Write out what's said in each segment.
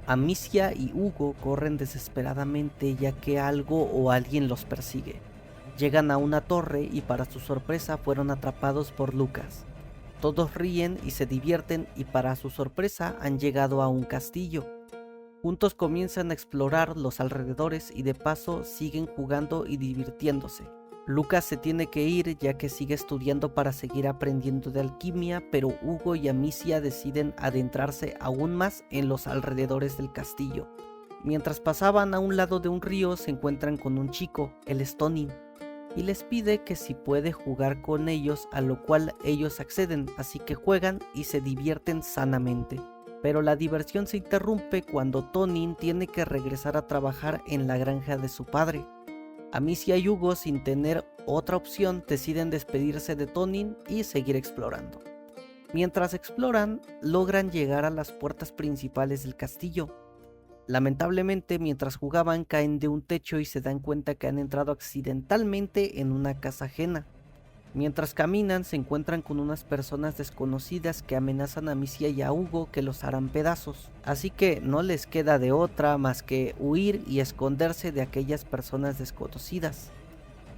Amicia y Hugo corren desesperadamente ya que algo o alguien los persigue. Llegan a una torre y para su sorpresa fueron atrapados por Lucas. Todos ríen y se divierten y para su sorpresa han llegado a un castillo. Juntos comienzan a explorar los alrededores y de paso siguen jugando y divirtiéndose. Lucas se tiene que ir ya que sigue estudiando para seguir aprendiendo de alquimia, pero Hugo y Amicia deciden adentrarse aún más en los alrededores del castillo. Mientras pasaban a un lado de un río se encuentran con un chico, el Stonin, y les pide que si puede jugar con ellos, a lo cual ellos acceden, así que juegan y se divierten sanamente. Pero la diversión se interrumpe cuando Tonin tiene que regresar a trabajar en la granja de su padre. Amicia y Hugo, sin tener otra opción, deciden despedirse de Tonin y seguir explorando. Mientras exploran, logran llegar a las puertas principales del castillo. Lamentablemente, mientras jugaban caen de un techo y se dan cuenta que han entrado accidentalmente en una casa ajena. Mientras caminan se encuentran con unas personas desconocidas que amenazan a Amicia y a Hugo que los harán pedazos, así que no les queda de otra más que huir y esconderse de aquellas personas desconocidas.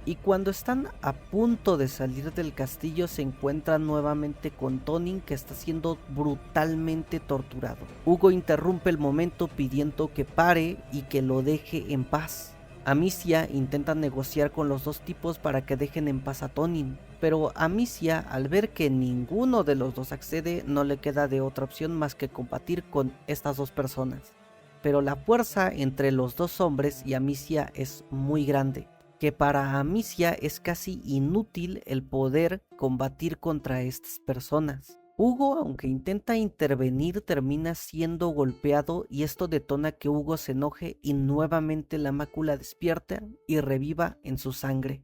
Y cuando están a punto de salir del castillo se encuentran nuevamente con Tonin, que está siendo brutalmente torturado. Hugo interrumpe el momento pidiendo que pare y que lo deje en paz. Amicia intenta negociar con los dos tipos para que dejen en paz a Tonin, pero Amicia, al ver que ninguno de los dos accede, no le queda de otra opción más que combatir con estas dos personas. Pero la fuerza entre los dos hombres y Amicia es muy grande, que para Amicia es casi inútil el poder combatir contra estas personas. Hugo, aunque intenta intervenir, termina siendo golpeado y esto detona que Hugo se enoje y nuevamente la mácula despierta y reviva en su sangre.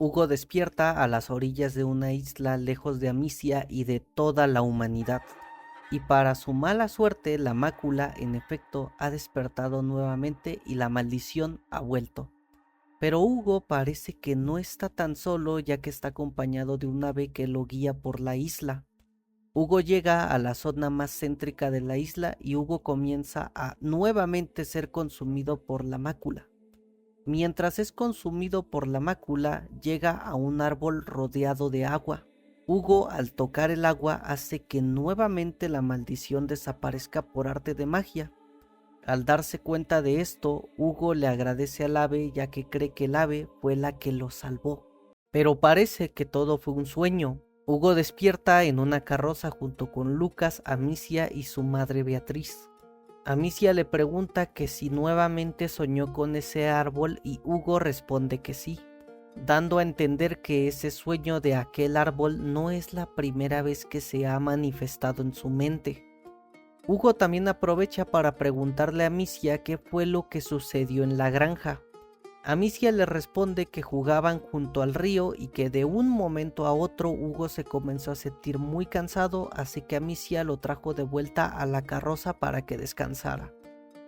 Hugo despierta a las orillas de una isla lejos de Amicia y de toda la humanidad. Y para su mala suerte, la mácula en efecto ha despertado nuevamente y la maldición ha vuelto. Pero Hugo parece que no está tan solo ya que está acompañado de un ave que lo guía por la isla. Hugo llega a la zona más céntrica de la isla y Hugo comienza a nuevamente ser consumido por la mácula. Mientras es consumido por la mácula, llega a un árbol rodeado de agua. Hugo, al tocar el agua, hace que nuevamente la maldición desaparezca por arte de magia. Al darse cuenta de esto, Hugo le agradece al ave ya que cree que el ave fue la que lo salvó. Pero parece que todo fue un sueño. Hugo despierta en una carroza junto con Lucas, Amicia y su madre Beatriz. Amicia le pregunta que si nuevamente soñó con ese árbol y Hugo responde que sí, dando a entender que ese sueño de aquel árbol no es la primera vez que se ha manifestado en su mente. Hugo también aprovecha para preguntarle a Amicia qué fue lo que sucedió en la granja. Amicia le responde que jugaban junto al río y que de un momento a otro Hugo se comenzó a sentir muy cansado, así que Amicia lo trajo de vuelta a la carroza para que descansara.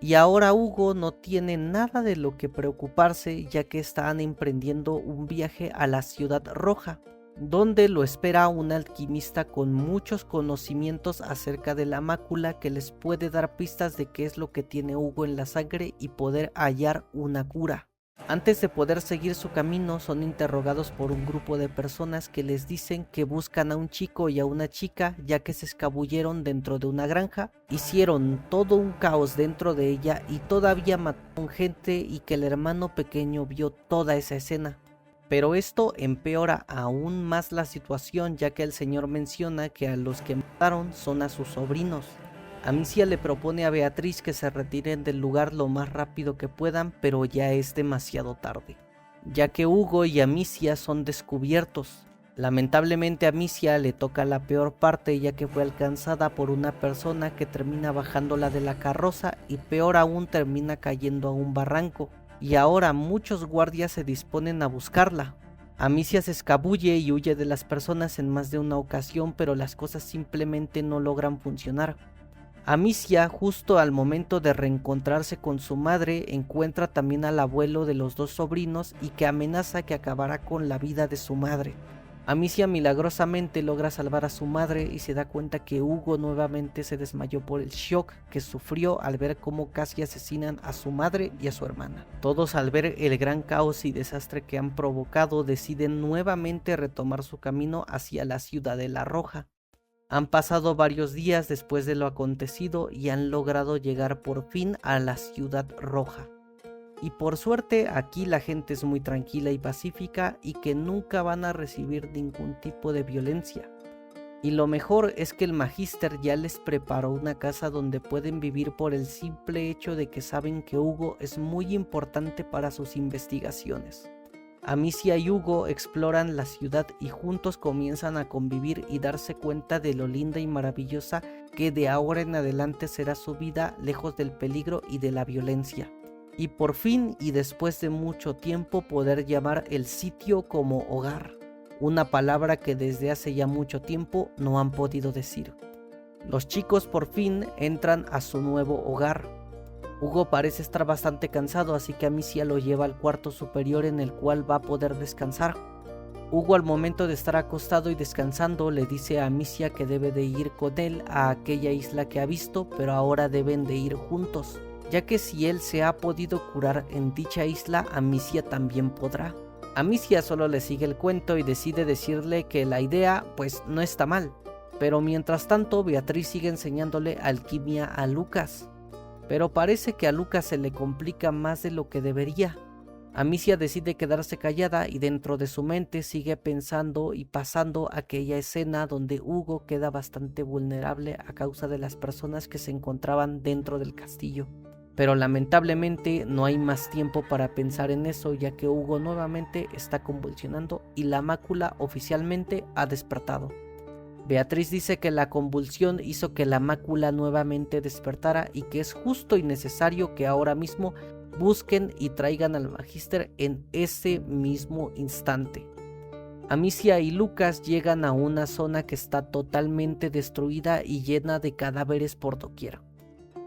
Y ahora Hugo no tiene nada de lo que preocuparse ya que están emprendiendo un viaje a la Ciudad Roja, donde lo espera un alquimista con muchos conocimientos acerca de la mácula que les puede dar pistas de qué es lo que tiene Hugo en la sangre y poder hallar una cura. Antes de poder seguir su camino, son interrogados por un grupo de personas que les dicen que buscan a un chico y a una chica ya que se escabulleron dentro de una granja, hicieron todo un caos dentro de ella y todavía mataron gente y que el hermano pequeño vio toda esa escena. Pero esto empeora aún más la situación ya que el señor menciona que a los que mataron son a sus sobrinos. Amicia le propone a Beatriz que se retiren del lugar lo más rápido que puedan, pero ya es demasiado tarde, ya que Hugo y Amicia son descubiertos. Lamentablemente a Amicia le toca la peor parte ya que fue alcanzada por una persona que termina bajándola de la carroza y peor aún termina cayendo a un barranco, y ahora muchos guardias se disponen a buscarla. Amicia se escabulle y huye de las personas en más de una ocasión, pero las cosas simplemente no logran funcionar. Amicia, justo al momento de reencontrarse con su madre, encuentra también al abuelo de los dos sobrinos y que amenaza que acabará con la vida de su madre. Amicia milagrosamente logra salvar a su madre y se da cuenta que Hugo nuevamente se desmayó por el shock que sufrió al ver cómo casi asesinan a su madre y a su hermana. Todos, al ver el gran caos y desastre que han provocado, deciden nuevamente retomar su camino hacia la Ciudadela Roja. Han pasado varios días después de lo acontecido y han logrado llegar por fin a la Ciudad Roja. Y por suerte aquí la gente es muy tranquila y pacífica y que nunca van a recibir ningún tipo de violencia. Y lo mejor es que el Magíster ya les preparó una casa donde pueden vivir por el simple hecho de que saben que Hugo es muy importante para sus investigaciones. Amicia y Hugo exploran la ciudad y juntos comienzan a convivir y darse cuenta de lo linda y maravillosa que de ahora en adelante será su vida lejos del peligro y de la violencia. Y por fin y después de mucho tiempo poder llamar el sitio como hogar, una palabra que desde hace ya mucho tiempo no han podido decir. Los chicos por fin entran a su nuevo hogar. Hugo parece estar bastante cansado, así que Amicia lo lleva al cuarto superior en el cual va a poder descansar. Hugo, al momento de estar acostado y descansando, le dice a Amicia que debe de ir con él a aquella isla que ha visto, pero ahora deben de ir juntos, ya que si él se ha podido curar en dicha isla, Amicia también podrá. Amicia solo le sigue el cuento y decide decirle que la idea pues no está mal, pero mientras tanto Beatriz sigue enseñándole alquimia a Lucas. Pero parece que a Lucas se le complica más de lo que debería. Amicia decide quedarse callada y dentro de su mente sigue pensando y pasando aquella escena donde Hugo queda bastante vulnerable a causa de las personas que se encontraban dentro del castillo. Pero lamentablemente no hay más tiempo para pensar en eso, ya que Hugo nuevamente está convulsionando y la mácula oficialmente ha despertado. Beatriz dice que la convulsión hizo que la mácula nuevamente despertara y que es justo y necesario que ahora mismo busquen y traigan al Magíster en ese mismo instante. Amicia y Lucas llegan a una zona que está totalmente destruida y llena de cadáveres por doquier.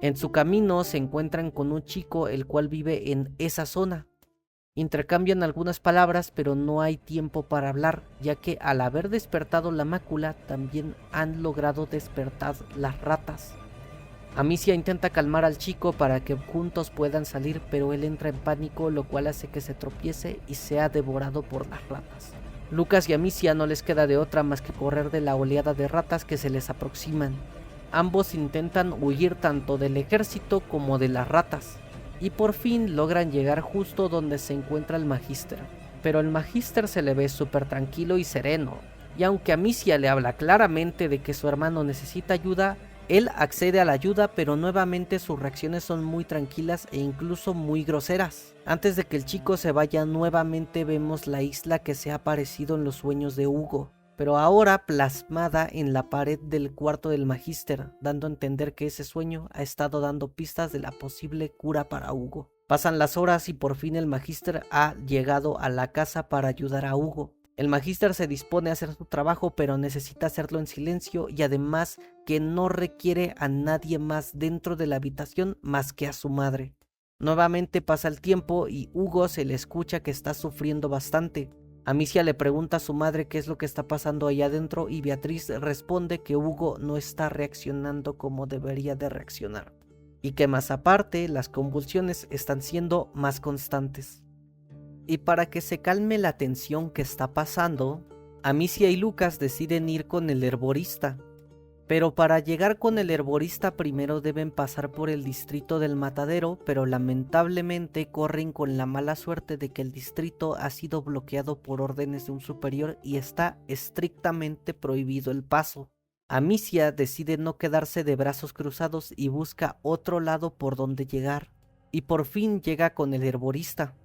En su camino se encuentran con un chico el cual vive en esa zona. Intercambian algunas palabras, pero no hay tiempo para hablar, ya que al haber despertado la mácula también han logrado despertar las ratas. Amicia intenta calmar al chico para que juntos puedan salir, pero él entra en pánico, lo cual hace que se tropiece y sea devorado por las ratas. Lucas y Amicia no les queda de otra más que correr de la oleada de ratas que se les aproximan. Ambos intentan huir tanto del ejército como de las ratas, y por fin logran llegar justo donde se encuentra el Magíster. Pero el Magíster se le ve súper tranquilo y sereno, y aunque Amicia le habla claramente de que su hermano necesita ayuda, él accede a la ayuda, pero nuevamente sus reacciones son muy tranquilas e incluso muy groseras. Antes de que el chico se vaya, nuevamente vemos la isla que se ha aparecido en los sueños de Hugo, pero ahora plasmada en la pared del cuarto del Magíster, dando a entender que ese sueño ha estado dando pistas de la posible cura para Hugo. Pasan las horas y por fin el Magíster ha llegado a la casa para ayudar a Hugo. El Magíster se dispone a hacer su trabajo, pero necesita hacerlo en silencio y además que no requiere a nadie más dentro de la habitación más que a su madre. Nuevamente pasa el tiempo y Hugo se le escucha que está sufriendo bastante. Amicia le pregunta a su madre qué es lo que está pasando allá adentro y Beatriz responde que Hugo no está reaccionando como debería de reaccionar. Y que más aparte, las convulsiones están siendo más constantes. Y para que se calme la tensión que está pasando, Amicia y Lucas deciden ir con el herborista. Pero para llegar con el herborista primero deben pasar por el distrito del matadero, pero lamentablemente corren con la mala suerte de que el distrito ha sido bloqueado por órdenes de un superior y está estrictamente prohibido el paso. Amicia decide no quedarse de brazos cruzados y busca otro lado por donde llegar, y por fin llega con el herborista.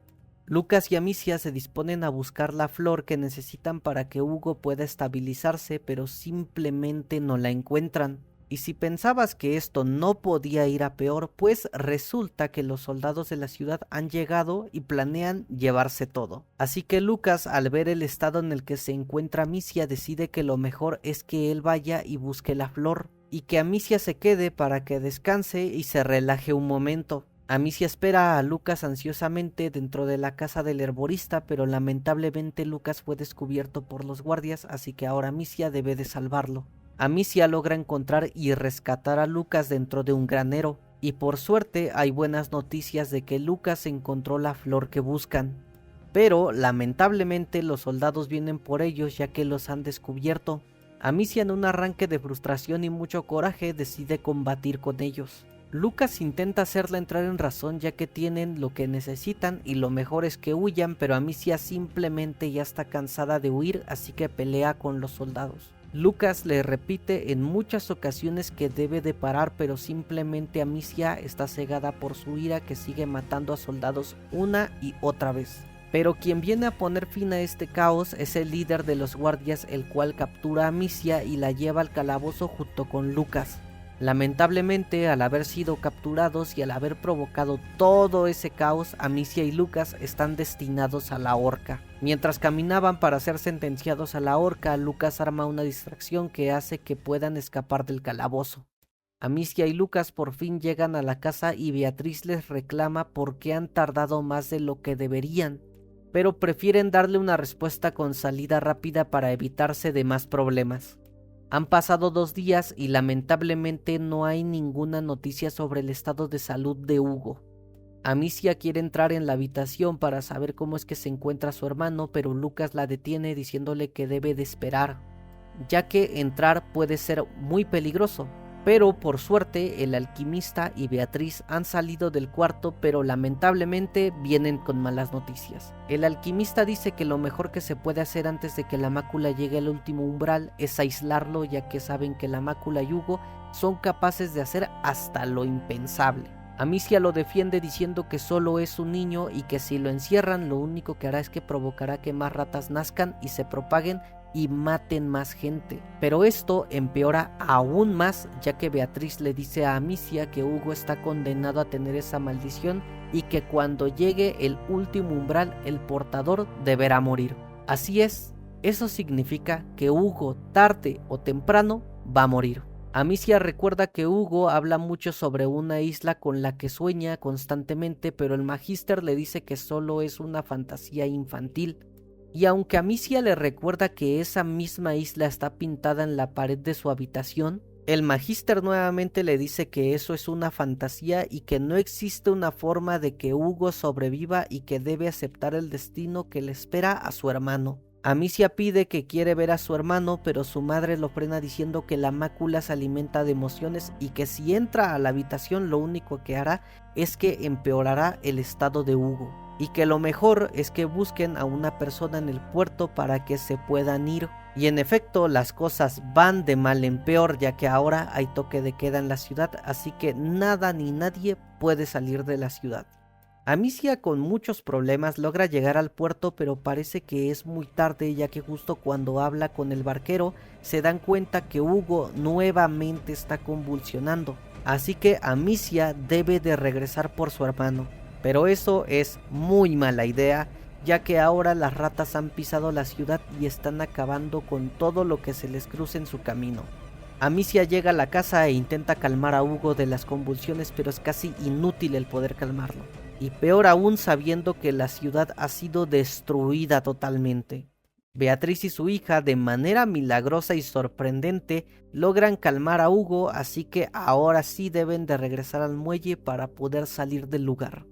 Lucas y Amicia se disponen a buscar la flor que necesitan para que Hugo pueda estabilizarse, pero simplemente no la encuentran. Y si pensabas que esto no podía ir a peor, pues resulta que los soldados de la ciudad han llegado y planean llevarse todo. Así que Lucas, al ver el estado en el que se encuentra Amicia, decide que lo mejor es que él vaya y busque la flor. y que Amicia se quede para que descanse y se relaje un momento. Amicia espera a Lucas ansiosamente dentro de la casa del herborista, pero lamentablemente Lucas fue descubierto por los guardias, así que ahora Amicia debe de salvarlo. Amicia logra encontrar y rescatar a Lucas dentro de un granero, y por suerte hay buenas noticias de que Lucas encontró la flor que buscan. Pero lamentablemente los soldados vienen por ellos ya que los han descubierto. Amicia, en un arranque de frustración y mucho coraje, decide combatir con ellos. Lucas intenta hacerla entrar en razón ya que tienen lo que necesitan y lo mejor es que huyan, pero Amicia simplemente ya está cansada de huir, así que pelea con los soldados. Lucas le repite en muchas ocasiones que debe de parar, pero simplemente Amicia está cegada por su ira que sigue matando a soldados una y otra vez. Pero quien viene a poner fin a este caos es el líder de los guardias, el cual captura a Amicia y la lleva al calabozo junto con Lucas. Lamentablemente, al haber sido capturados y al haber provocado todo ese caos, Amicia y Lucas están destinados a la horca. Mientras caminaban para ser sentenciados a la horca, Lucas arma una distracción que hace que puedan escapar del calabozo. Amicia y Lucas por fin llegan a la casa y Beatriz les reclama por qué han tardado más de lo que deberían, pero prefieren darle una respuesta con salida rápida para evitarse de más problemas. Han pasado 2 días y lamentablemente no hay ninguna noticia sobre el estado de salud de Hugo. Amicia quiere entrar en la habitación para saber cómo es que se encuentra su hermano, pero Lucas la detiene diciéndole que debe de esperar, ya que entrar puede ser muy peligroso. Pero por suerte el alquimista y Beatriz han salido del cuarto, pero lamentablemente vienen con malas noticias. El alquimista dice que lo mejor que se puede hacer antes de que la mácula llegue al último umbral es aislarlo, ya que saben que la mácula y Hugo son capaces de hacer hasta lo impensable. Amicia lo defiende diciendo que solo es un niño y que si lo encierran lo único que hará es que provocará que más ratas nazcan y se propaguen y maten más gente. Pero esto empeora aún más, ya que Beatriz le dice a Amicia que Hugo está condenado a tener esa maldición y que cuando llegue el último umbral el portador deberá morir. Así es, eso significa que Hugo tarde o temprano va a morir. Amicia recuerda que Hugo habla mucho sobre una isla con la que sueña constantemente, pero el Magíster le dice que solo es una fantasía infantil. Y aunque Amicia le recuerda que esa misma isla está pintada en la pared de su habitación, el Magíster nuevamente le dice que eso es una fantasía y que no existe una forma de que Hugo sobreviva y que debe aceptar el destino que le espera a su hermano. Amicia pide que quiere ver a su hermano, pero su madre lo frena diciendo que la mácula se alimenta de emociones y que si entra a la habitación lo único que hará es que empeorará el estado de Hugo. Y que lo mejor es que busquen a una persona en el puerto para que se puedan ir. Y en efecto, las cosas van de mal en peor, ya que ahora hay toque de queda en la ciudad, así que nada ni nadie puede salir de la ciudad. Amicia, con muchos problemas, logra llegar al puerto, pero parece que es muy tarde, ya que justo cuando habla con el barquero se dan cuenta que Hugo nuevamente está convulsionando. Así que Amicia debe de regresar por su hermano. Pero eso es muy mala idea, ya que ahora las ratas han pisado la ciudad y están acabando con todo lo que se les cruce en su camino. Amicia llega a la casa e intenta calmar a Hugo de las convulsiones, pero es casi inútil el poder calmarlo. Y peor aún sabiendo que la ciudad ha sido destruida totalmente. Beatriz y su hija, de manera milagrosa y sorprendente, logran calmar a Hugo, así que ahora sí deben de regresar al muelle para poder salir del lugar.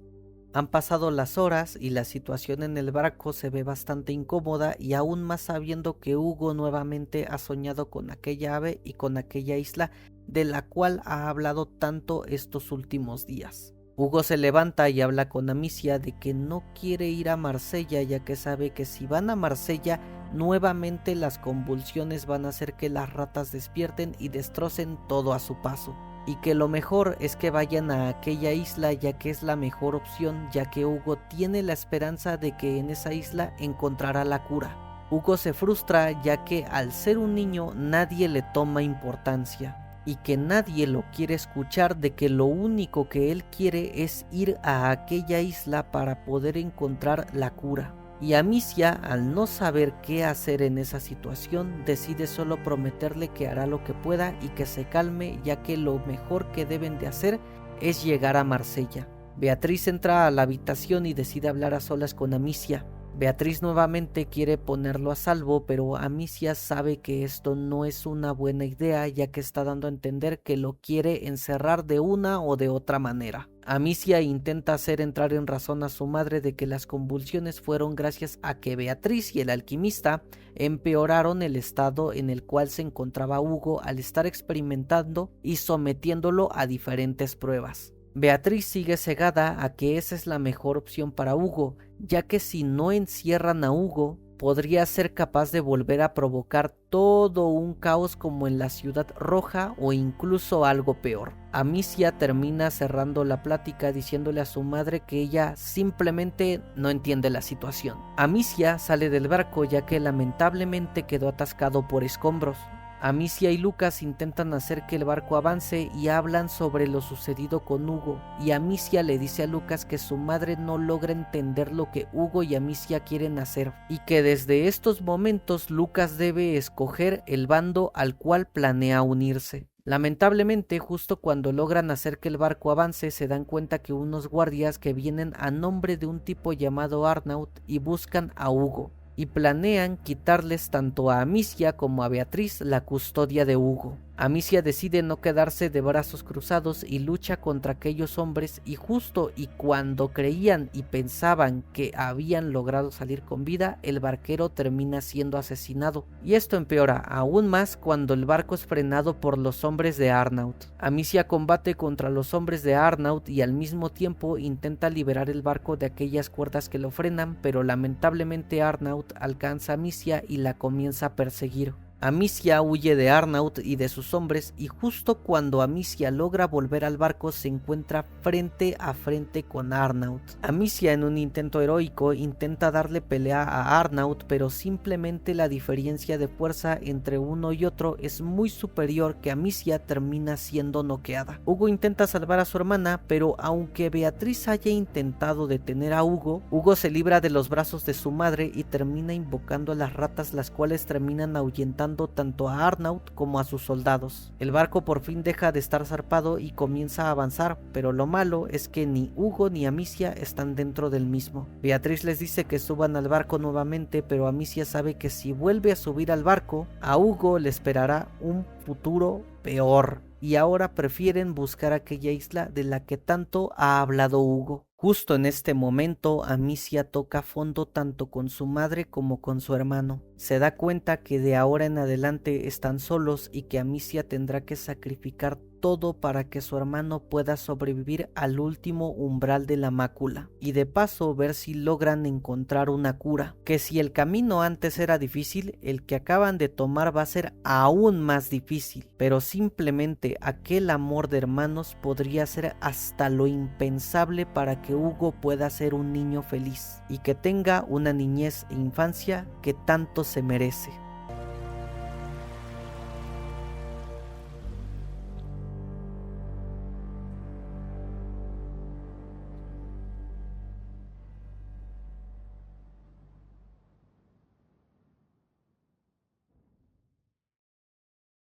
Han pasado las horas y la situación en el barco se ve bastante incómoda, y aún más sabiendo que Hugo nuevamente ha soñado con aquella ave y con aquella isla de la cual ha hablado tanto estos últimos días. Hugo se levanta y habla con Amicia de que no quiere ir a Marsella, ya que sabe que si van a Marsella nuevamente las convulsiones van a hacer que las ratas despierten y destrocen todo a su paso. Y que lo mejor es que vayan a aquella isla, ya que es la mejor opción, ya que Hugo tiene la esperanza de que en esa isla encontrará la cura. Hugo se frustra, ya que al ser un niño nadie le toma importancia y que nadie lo quiere escuchar, de que lo único que él quiere es ir a aquella isla para poder encontrar la cura. y Amicia, al no saber qué hacer en esa situación, decide solo prometerle que hará lo que pueda y que se calme, ya que lo mejor que deben de hacer es llegar a Marsella. Beatriz entra a la habitación y decide hablar a solas con Amicia. Beatriz nuevamente quiere ponerlo a salvo, pero Amicia sabe que esto no es una buena idea, ya que está dando a entender que lo quiere encerrar de una o de otra manera. Amicia intenta hacer entrar en razón a su madre de que las convulsiones fueron gracias a que Beatriz y el alquimista empeoraron el estado en el cual se encontraba Hugo al estar experimentando y sometiéndolo a diferentes pruebas. Beatriz sigue cegada a que esa es la mejor opción para Hugo, ya que si no encierran a Hugo, podría ser capaz de volver a provocar todo un caos como en la Ciudad Roja o incluso algo peor. Amicia termina cerrando la plática diciéndole a su madre que ella simplemente no entiende la situación. Amicia sale del barco ya que lamentablemente quedó atascado por escombros. Amicia y Lucas intentan hacer que el barco avance y hablan sobre lo sucedido con Hugo, y Amicia le dice a Lucas que su madre no logra entender lo que Hugo y Amicia quieren hacer, y que desde estos momentos Lucas debe escoger el bando al cual planea unirse. Lamentablemente, justo cuando logran hacer que el barco avance, se dan cuenta que unos guardias que vienen a nombre de un tipo llamado Arnaut y buscan a Hugo, y planean quitarles tanto a Amicia como a Beatriz la custodia de Hugo. Amicia decide no quedarse de brazos cruzados y lucha contra aquellos hombres, y justo y cuando creían y pensaban que habían logrado salir con vida, el barquero termina siendo asesinado, y esto empeora aún más cuando el barco es frenado por los hombres de Arnaut. Amicia combate contra los hombres de Arnaut y al mismo tiempo intenta liberar el barco de aquellas cuerdas que lo frenan, pero lamentablemente Arnaut alcanza a Amicia y la comienza a perseguir. Amicia huye de Arnaut y de sus hombres, y justo cuando Amicia logra volver al barco se encuentra frente a frente con Arnaut. Amicia, en un intento heroico, intenta darle pelea a Arnaut, pero simplemente la diferencia de fuerza entre uno y otro es muy superior, que Amicia termina siendo noqueada. Hugo intenta salvar a su hermana, pero aunque Beatriz haya intentado detener a Hugo, Hugo se libra de los brazos de su madre y termina invocando a las ratas, las cuales terminan ahuyentando tanto a Arnaut como a sus soldados. El barco por fin deja de estar zarpado y comienza a avanzar, pero lo malo es que ni Hugo ni Amicia están dentro del mismo. Beatriz les dice que suban al barco nuevamente, pero Amicia sabe que si vuelve a subir al barco, a Hugo le esperará un futuro peor, y ahora prefieren buscar aquella isla de la que tanto ha hablado Hugo. Justo en este momento, Amicia toca fondo tanto con su madre como con su hermano. Se da cuenta que de ahora en adelante están solos y que Amicia tendrá que sacrificar todo para que su hermano pueda sobrevivir al último umbral de la mácula, y de paso ver si logran encontrar una cura, que si el camino antes era difícil, el que acaban de tomar va a ser aún más difícil, pero simplemente aquel amor de hermanos podría ser hasta lo impensable para que Hugo pueda ser un niño feliz y que tenga una niñez e infancia que tanto se merece.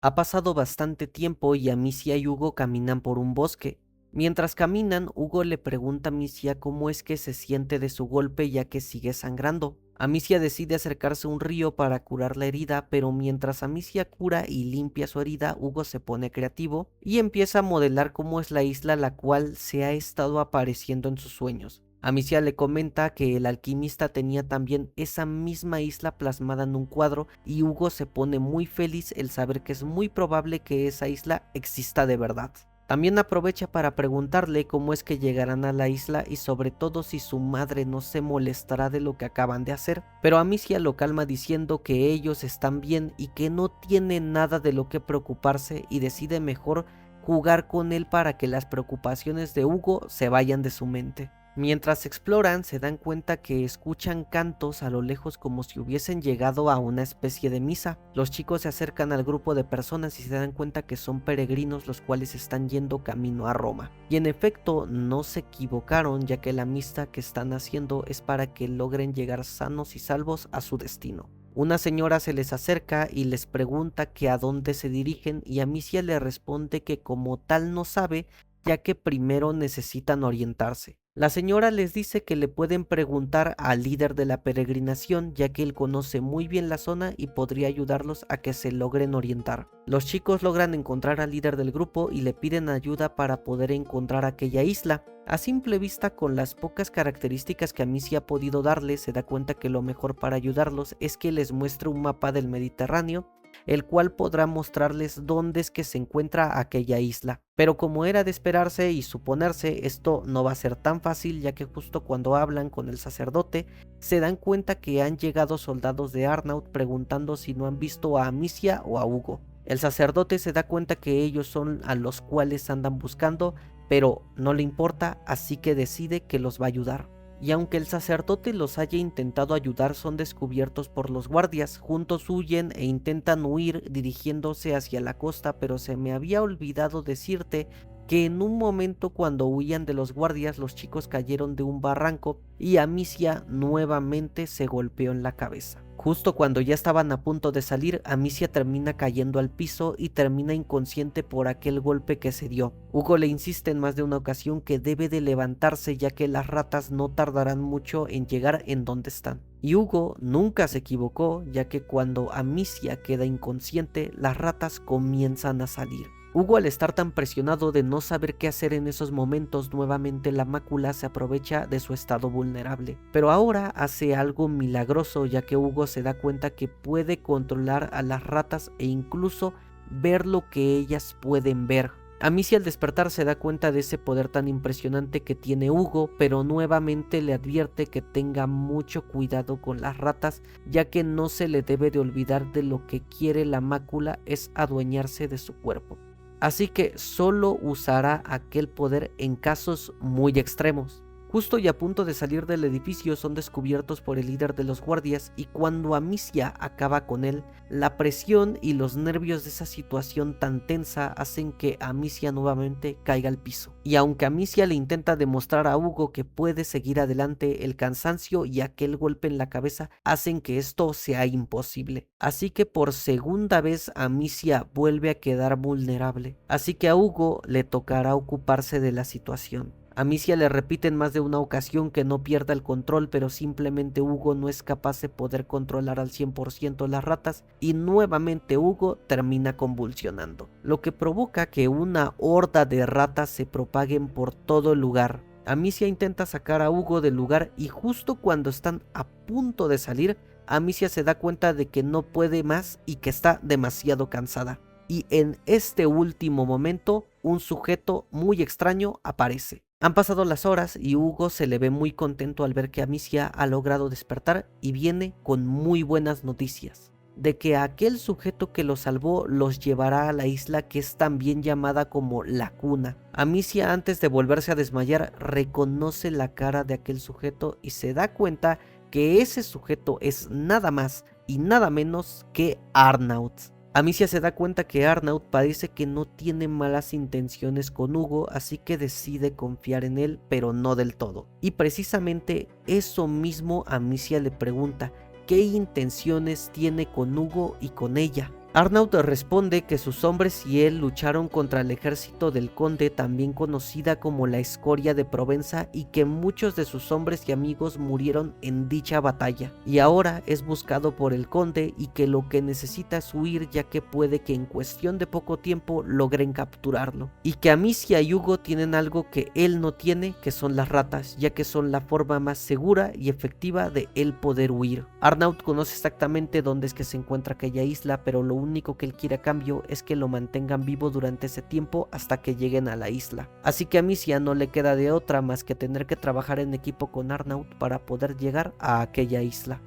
Ha pasado bastante tiempo y Amicia y Hugo caminan por un bosque. Mientras caminan, Hugo le pregunta a Amicia cómo es que se siente de su golpe, ya que sigue sangrando. Amicia decide acercarse a un río para curar la herida, pero mientras Amicia cura y limpia su herida, Hugo se pone creativo y empieza a modelar cómo es la isla la cual se ha estado apareciendo en sus sueños. Amicia le comenta que el alquimista tenía también esa misma isla plasmada en un cuadro, y Hugo se pone muy feliz el saber que es muy probable que esa isla exista de verdad. También aprovecha para preguntarle cómo es que llegarán a la isla y sobre todo si su madre no se molestará de lo que acaban de hacer, pero Amicia lo calma diciendo que ellos están bien y que no tienen nada de lo que preocuparse, y decide mejor jugar con él para que las preocupaciones de Hugo se vayan de su mente. Mientras exploran, se dan cuenta que escuchan cantos a lo lejos como si hubiesen llegado a una especie de misa. Los chicos se acercan al grupo de personas y se dan cuenta que son peregrinos los cuales están yendo camino a Roma. Y en efecto, no se equivocaron, ya que la misa que están haciendo es para que logren llegar sanos y salvos a su destino. Una señora se les acerca y les pregunta que a dónde se dirigen, y Amicia le responde que como tal no sabe, ya que primero necesitan orientarse. La señora les dice que le pueden preguntar al líder de la peregrinación, ya que él conoce muy bien la zona y podría ayudarlos a que se logren orientar. Los chicos logran encontrar al líder del grupo y le piden ayuda para poder encontrar aquella isla. A simple vista, con las pocas características que Amicia ha podido darles, se da cuenta que lo mejor para ayudarlos es que les muestre un mapa del Mediterráneo, el cual podrá mostrarles dónde es que se encuentra aquella isla. Pero como era de esperarse y suponerse, esto no va a ser tan fácil, ya que justo cuando hablan con el sacerdote, se dan cuenta que han llegado soldados de Arnaud preguntando si no han visto a Amicia o a Hugo. El sacerdote se da cuenta que ellos son a los cuales andan buscando, pero no le importa, así que decide que los va a ayudar. Y aunque el sacerdote los haya intentado ayudar, son descubiertos por los guardias. Juntos huyen e intentan huir dirigiéndose hacia la costa, pero se me había olvidado decirte que en un momento cuando huían de los guardias, los chicos cayeron de un barranco y Amicia nuevamente se golpeó en la cabeza. Justo cuando ya estaban a punto de salir, Amicia termina cayendo al piso y termina inconsciente por aquel golpe que se dio. Hugo le insiste en más de una ocasión que debe de levantarse, ya que las ratas no tardarán mucho en llegar en donde están. Y Hugo nunca se equivocó, ya que cuando Amicia queda inconsciente, las ratas comienzan a salir. Hugo, al estar tan presionado de no saber qué hacer en esos momentos, nuevamente la mácula se aprovecha de su estado vulnerable. Pero ahora hace algo milagroso, ya que Hugo se da cuenta que puede controlar a las ratas e incluso ver lo que ellas pueden ver. Amicia al despertar se da cuenta de ese poder tan impresionante que tiene Hugo, pero nuevamente le advierte que tenga mucho cuidado con las ratas, ya que no se le debe de olvidar de lo que quiere la mácula es adueñarse de su cuerpo. Así que solo usará aquel poder en casos muy extremos. Justo y a punto de salir del edificio son descubiertos por el líder de los guardias, y cuando Amicia acaba con él, la presión y los nervios de esa situación tan tensa hacen que Amicia nuevamente caiga al piso. Y aunque Amicia le intenta demostrar a Hugo que puede seguir adelante, el cansancio y aquel golpe en la cabeza hacen que esto sea imposible. Así que por segunda vez Amicia vuelve a quedar vulnerable. Así que a Hugo le tocará ocuparse de la situación. Amicia le repite en más de una ocasión que no pierda el control, pero simplemente Hugo no es capaz de poder controlar al 100% las ratas y nuevamente Hugo termina convulsionando, lo que provoca que una horda de ratas se propaguen por todo el lugar. Amicia intenta sacar a Hugo del lugar y justo cuando están a punto de salir, Amicia se da cuenta de que no puede más y que está demasiado cansada. Y en este último momento, un sujeto muy extraño aparece. Han pasado las horas y Hugo se le ve muy contento al ver que Amicia ha logrado despertar y viene con muy buenas noticias, de que aquel sujeto que los salvó los llevará a la isla que es también llamada como La Cuna. Amicia, antes de volverse a desmayar, reconoce la cara de aquel sujeto y se da cuenta que ese sujeto es nada más y nada menos que Arnaud. Amicia se da cuenta que Arnaud parece que no tiene malas intenciones con Hugo, así que decide confiar en él, pero no del todo. Y precisamente eso mismo Amicia le pregunta, ¿qué intenciones tiene con Hugo y con ella? Arnaud responde que sus hombres y él lucharon contra el ejército del conde, también conocida como la Escoria de Provenza, y que muchos de sus hombres y amigos murieron en dicha batalla, y ahora es buscado por el conde y que lo que necesita es huir, ya que puede que en cuestión de poco tiempo logren capturarlo, y que Amicia y Hugo tienen algo que él no tiene, que son las ratas, ya que son la forma más segura y efectiva de él poder huir. Arnaud conoce exactamente dónde es que se encuentra aquella isla, pero lo único que él quiere a cambio es que lo mantengan vivo durante ese tiempo hasta que lleguen a la isla. Así que a Amicia no le queda de otra más que tener que trabajar en equipo con Arnaud para poder llegar a aquella isla.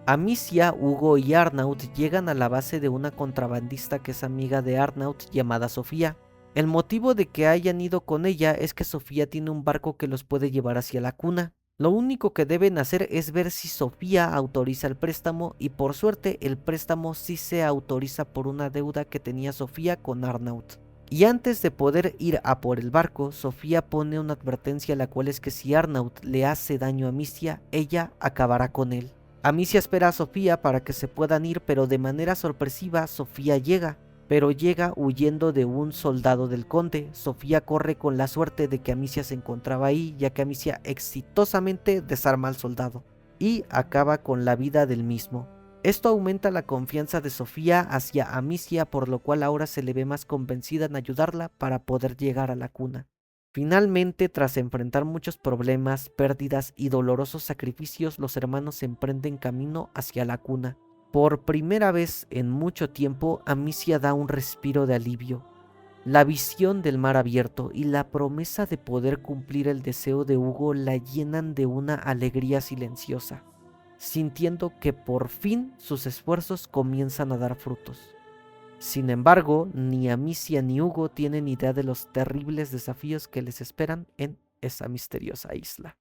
Amicia, Hugo y Arnaud llegan a la base de una contrabandista que es amiga de Arnaud llamada Sofía. El motivo de que hayan ido con ella es que Sofía tiene un barco que los puede llevar hacia la cuna. Lo único que deben hacer es ver si Sofía autoriza el préstamo y por suerte el préstamo sí se autoriza por una deuda que tenía Sofía con Arnaud. Y antes de poder ir a por el barco, Sofía pone una advertencia la cual es que si Arnaud le hace daño a Amicia, ella acabará con él. Amicia espera a Sofía para que se puedan ir, pero de manera sorpresiva Sofía llega. Pero llega huyendo de un soldado del conde. Sofía corre con la suerte de que Amicia se encontraba ahí, ya que Amicia exitosamente desarma al soldado y acaba con la vida del mismo. Esto aumenta la confianza de Sofía hacia Amicia, por lo cual ahora se le ve más convencida en ayudarla para poder llegar a la cuna. Finalmente, tras enfrentar muchos problemas, pérdidas y dolorosos sacrificios, los hermanos emprenden camino hacia la cuna. Por primera vez en mucho tiempo, Amicia da un respiro de alivio. La visión del mar abierto y la promesa de poder cumplir el deseo de Hugo la llenan de una alegría silenciosa, sintiendo que por fin sus esfuerzos comienzan a dar frutos. Sin embargo, ni Amicia ni Hugo tienen idea de los terribles desafíos que les esperan en esa misteriosa isla.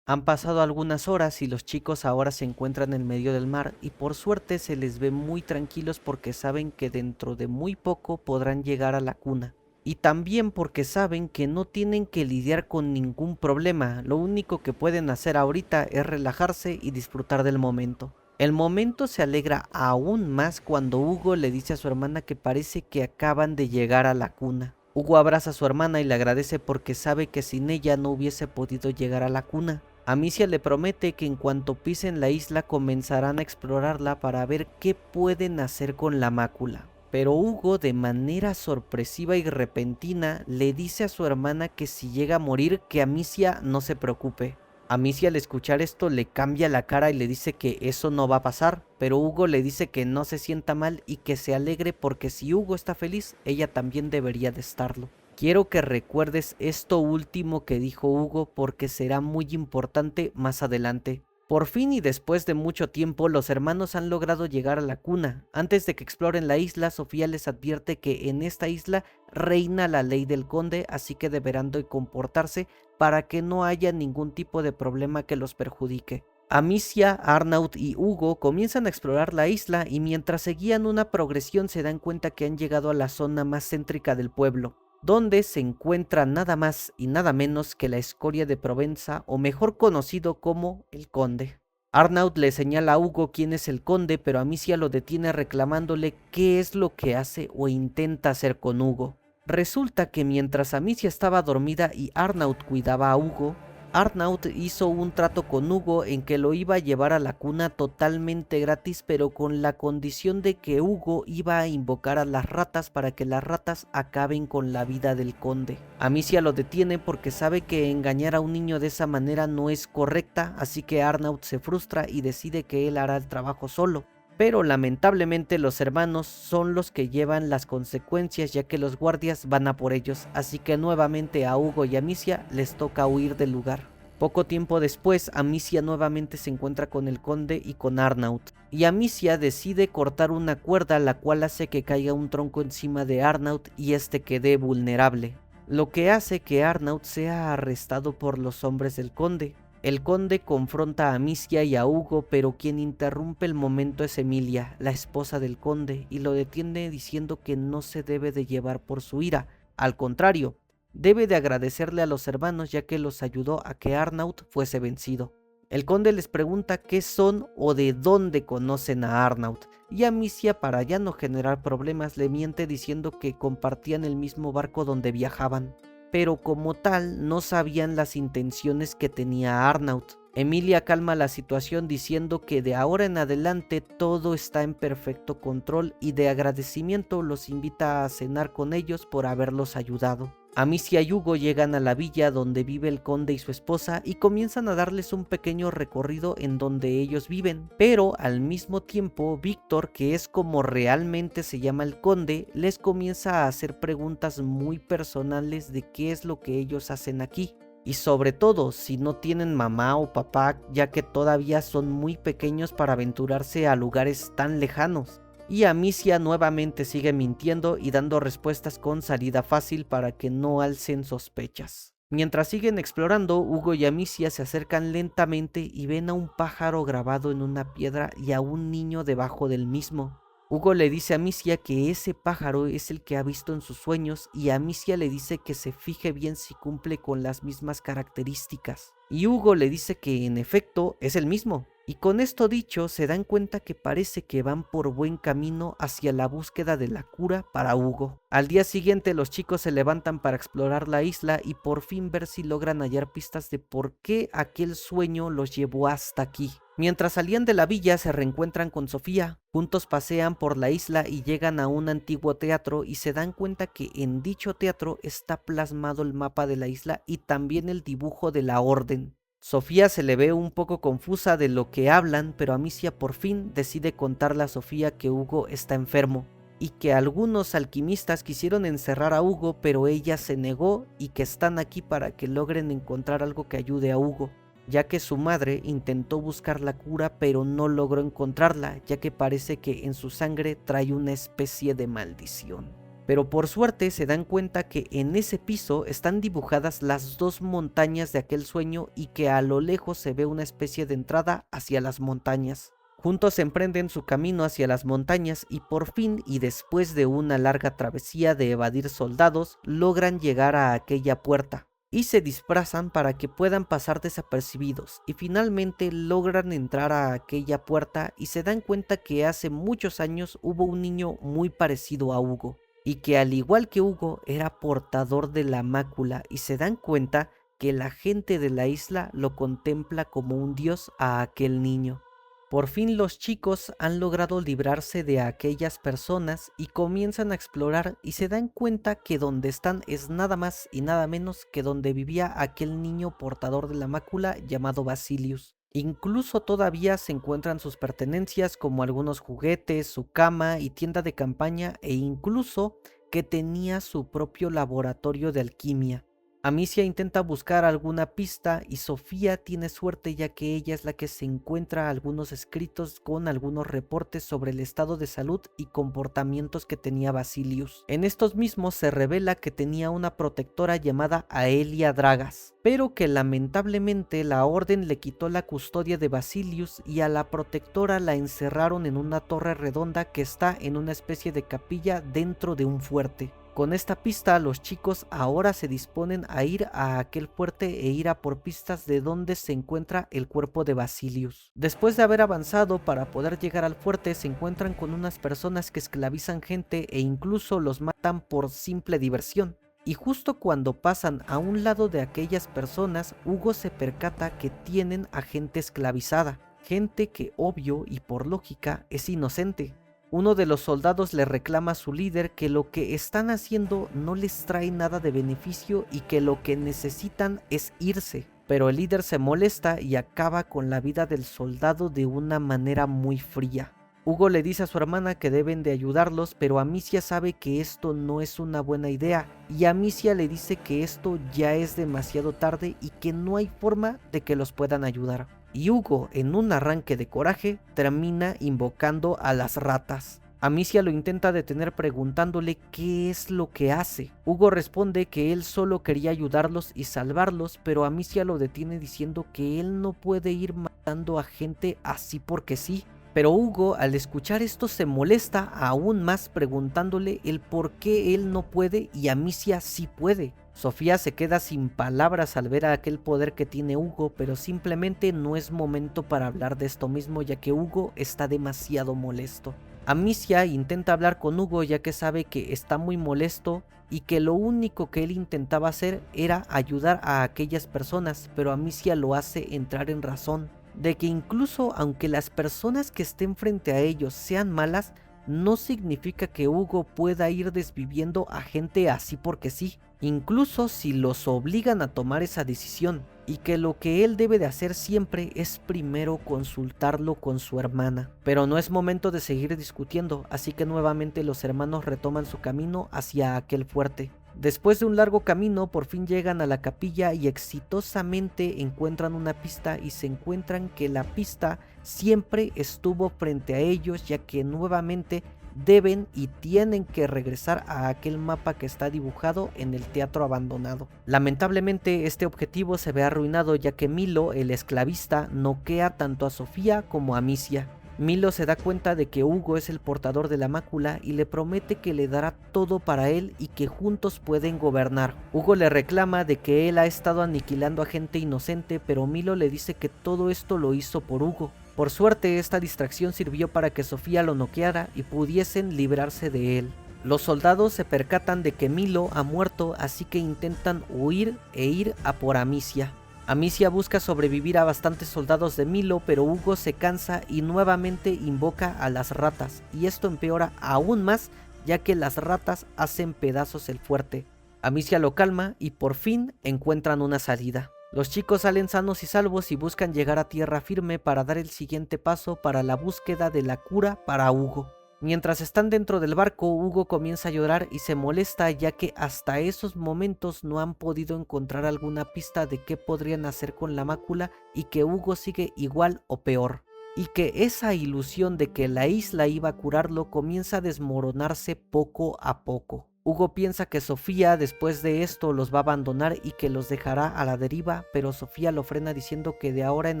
Han pasado algunas horas y los chicos ahora se encuentran en medio del mar y por suerte se les ve muy tranquilos porque saben que dentro de muy poco podrán llegar a la cuna. Y también porque saben que no tienen que lidiar con ningún problema, lo único que pueden hacer ahorita es relajarse y disfrutar del momento. El momento se alegra aún más cuando Hugo le dice a su hermana que parece que acaban de llegar a la cuna. Hugo abraza a su hermana y le agradece porque sabe que sin ella no hubiese podido llegar a la cuna. Amicia le promete que en cuanto pisen la isla comenzarán a explorarla para ver qué pueden hacer con la mácula. Pero Hugo, de manera sorpresiva y repentina, le dice a su hermana que si llega a morir, que Amicia no se preocupe. Amicia, al escuchar esto, le cambia la cara y le dice que eso no va a pasar, pero Hugo le dice que no se sienta mal y que se alegre porque si Hugo está feliz, ella también debería de estarlo. Quiero que recuerdes esto último que dijo Hugo porque será muy importante más adelante. Por fin y después de mucho tiempo, los hermanos han logrado llegar a la cuna. Antes de que exploren la isla, Sofía les advierte que en esta isla reina la ley del conde, así que deberán de comportarse para que no haya ningún tipo de problema que los perjudique. Amicia, Arnaud y Hugo comienzan a explorar la isla y mientras seguían una progresión se dan cuenta que han llegado a la zona más céntrica del pueblo, donde se encuentra nada más y nada menos que la escoria de Provenza, o mejor conocido como el Conde. Arnaud le señala a Hugo quién es el Conde, pero Amicia lo detiene reclamándole qué es lo que hace o intenta hacer con Hugo. Resulta que mientras Amicia estaba dormida y Arnaud cuidaba a Hugo, Arnaud hizo un trato con Hugo en que lo iba a llevar a la cuna totalmente gratis, pero con la condición de que Hugo iba a invocar a las ratas para que las ratas acaben con la vida del conde. Amicia lo detiene porque sabe que engañar a un niño de esa manera no es correcta, así que Arnaud se frustra y decide que él hará el trabajo solo. Pero lamentablemente los hermanos son los que llevan las consecuencias, ya que los guardias van a por ellos, así que nuevamente a Hugo y Amicia les toca huir del lugar. Poco tiempo después, Amicia nuevamente se encuentra con el conde y con Arnaud, y Amicia decide cortar una cuerda la cual hace que caiga un tronco encima de Arnaud y este quede vulnerable, lo que hace que Arnaud sea arrestado por los hombres del conde. El conde confronta a Amicia y a Hugo, pero quien interrumpe el momento es Emilia, la esposa del conde, y lo detiene diciendo que no se debe de llevar por su ira. Al contrario, debe de agradecerle a los hermanos ya que los ayudó a que Arnaud fuese vencido. El conde les pregunta qué son o de dónde conocen a Arnaud, y Amicia, para ya no generar problemas, le miente diciendo que compartían el mismo barco donde viajaban, pero como tal no sabían las intenciones que tenía Arnaud. Emilia calma la situación diciendo que de ahora en adelante todo está en perfecto control y de agradecimiento los invita a cenar con ellos por haberlos ayudado. Amicia y Hugo llegan a la villa donde vive el conde y su esposa y comienzan a darles un pequeño recorrido en donde ellos viven, pero al mismo tiempo Víctor, que es como realmente se llama el conde, les comienza a hacer preguntas muy personales de qué es lo que ellos hacen aquí. Y sobre todo, si no tienen mamá o papá, ya que todavía son muy pequeños para aventurarse a lugares tan lejanos. Y Amicia nuevamente sigue mintiendo y dando respuestas con salida fácil para que no alcen sospechas. Mientras siguen explorando, Hugo y Amicia se acercan lentamente y ven a un pájaro grabado en una piedra y a un niño debajo del mismo. Hugo le dice a Amicia que ese pájaro es el que ha visto en sus sueños y Amicia le dice que se fije bien si cumple con las mismas características. Y Hugo le dice que en efecto es el mismo. Y con esto dicho se dan cuenta que parece que van por buen camino hacia la búsqueda de la cura para Hugo. Al día siguiente los chicos se levantan para explorar la isla y por fin ver si logran hallar pistas de por qué aquel sueño los llevó hasta aquí. Mientras salían de la villa se reencuentran con Sofía, juntos pasean por la isla y llegan a un antiguo teatro y se dan cuenta que en dicho teatro está plasmado el mapa de la isla y también el dibujo de la orden. Sofía se le ve un poco confusa de lo que hablan, pero Amicia por fin decide contarle a Sofía que Hugo está enfermo y que algunos alquimistas quisieron encerrar a Hugo, pero ella se negó y que están aquí para que logren encontrar algo que ayude a Hugo, ya que su madre intentó buscar la cura pero no logró encontrarla, ya que parece que en su sangre trae una especie de maldición. Pero por suerte se dan cuenta que en ese piso están dibujadas las dos montañas de aquel sueño y que a lo lejos se ve una especie de entrada hacia las montañas. Juntos emprenden su camino hacia las montañas y por fin, y después de una larga travesía de evadir soldados, logran llegar a aquella puerta y se disfrazan para que puedan pasar desapercibidos y finalmente logran entrar a aquella puerta y se dan cuenta que hace muchos años hubo un niño muy parecido a Hugo y que al igual que Hugo era portador de la mácula y se dan cuenta que la gente de la isla lo contempla como un dios a aquel niño. Por fin los chicos han logrado librarse de aquellas personas y comienzan a explorar y se dan cuenta que donde están es nada más y nada menos que donde vivía aquel niño portador de la mácula llamado Basilius. Incluso todavía se encuentran sus pertenencias como algunos juguetes, su cama y tienda de campaña e incluso que tenía su propio laboratorio de alquimia. Amicia intenta buscar alguna pista y Sofía tiene suerte ya que ella es la que se encuentra algunos escritos con algunos reportes sobre el estado de salud y comportamientos que tenía Basilius. En estos mismos se revela que tenía una protectora llamada Aelia Dragas, pero que lamentablemente la orden le quitó la custodia de Basilius y a la protectora la encerraron en una torre redonda que está en una especie de capilla dentro de un fuerte. Con esta pista los chicos ahora se disponen a ir a aquel fuerte e ir a por pistas de dónde se encuentra el cuerpo de Basilius. Después de haber avanzado para poder llegar al fuerte se encuentran con unas personas que esclavizan gente e incluso los matan por simple diversión. Y justo cuando pasan a un lado de aquellas personas, Hugo se percata que tienen a gente esclavizada, gente que obvio y por lógica es inocente. Uno de los soldados le reclama a su líder que lo que están haciendo no les trae nada de beneficio y que lo que necesitan es irse. Pero el líder se molesta y acaba con la vida del soldado de una manera muy fría. Hugo le dice a su hermana que deben de ayudarlos, pero Amicia sabe que esto no es una buena idea y Amicia le dice que esto ya es demasiado tarde y que no hay forma de que los puedan ayudar. Y Hugo, en un arranque de coraje, termina invocando a las ratas. Amicia lo intenta detener preguntándole qué es lo que hace. Hugo responde que él solo quería ayudarlos y salvarlos, pero Amicia lo detiene diciendo que él no puede ir matando a gente así porque sí. Pero Hugo al escuchar esto se molesta aún más preguntándole el por qué él no puede y Amicia sí puede. Sofía se queda sin palabras al ver a aquel poder que tiene Hugo, pero simplemente no es momento para hablar de esto mismo ya que Hugo está demasiado molesto. Amicia intenta hablar con Hugo ya que sabe que está muy molesto y que lo único que él intentaba hacer era ayudar a aquellas personas, pero Amicia lo hace entrar en razón de que incluso aunque las personas que estén frente a ellos sean malas, no significa que Hugo pueda ir desviviendo a gente así porque sí, incluso si los obligan a tomar esa decisión, y que lo que él debe de hacer siempre es primero consultarlo con su hermana. Pero no es momento de seguir discutiendo, así que nuevamente los hermanos retoman su camino hacia aquel fuerte. Después de un largo camino, por fin llegan a la capilla y exitosamente encuentran una pista y se encuentran que la pista siempre estuvo frente a ellos, ya que nuevamente deben y tienen que regresar a aquel mapa que está dibujado en el teatro abandonado. Lamentablemente este objetivo se ve arruinado ya que Milo, el esclavista, noquea tanto a Sofía como a Amicia. Milo se da cuenta de que Hugo es el portador de la mácula y le promete que le dará todo para él y que juntos pueden gobernar. Hugo le reclama de que él ha estado aniquilando a gente inocente, pero Milo le dice que todo esto lo hizo por Hugo. Por suerte, esta distracción sirvió para que Sofía lo noqueara y pudiesen librarse de él. Los soldados se percatan de que Milo ha muerto, así que intentan huir e ir a por Amicia. Amicia busca sobrevivir a bastantes soldados de Milo, pero Hugo se cansa y nuevamente invoca a las ratas, y esto empeora aún más ya que las ratas hacen pedazos el fuerte. Amicia lo calma y por fin encuentran una salida. Los chicos salen sanos y salvos y buscan llegar a tierra firme para dar el siguiente paso para la búsqueda de la cura para Hugo. Mientras están dentro del barco, Hugo comienza a llorar y se molesta ya que hasta esos momentos no han podido encontrar alguna pista de qué podrían hacer con la mácula y que Hugo sigue igual o peor. Y que esa ilusión de que la isla iba a curarlo comienza a desmoronarse poco a poco. Hugo piensa que Sofía después de esto los va a abandonar y que los dejará a la deriva, pero Sofía lo frena diciendo que de ahora en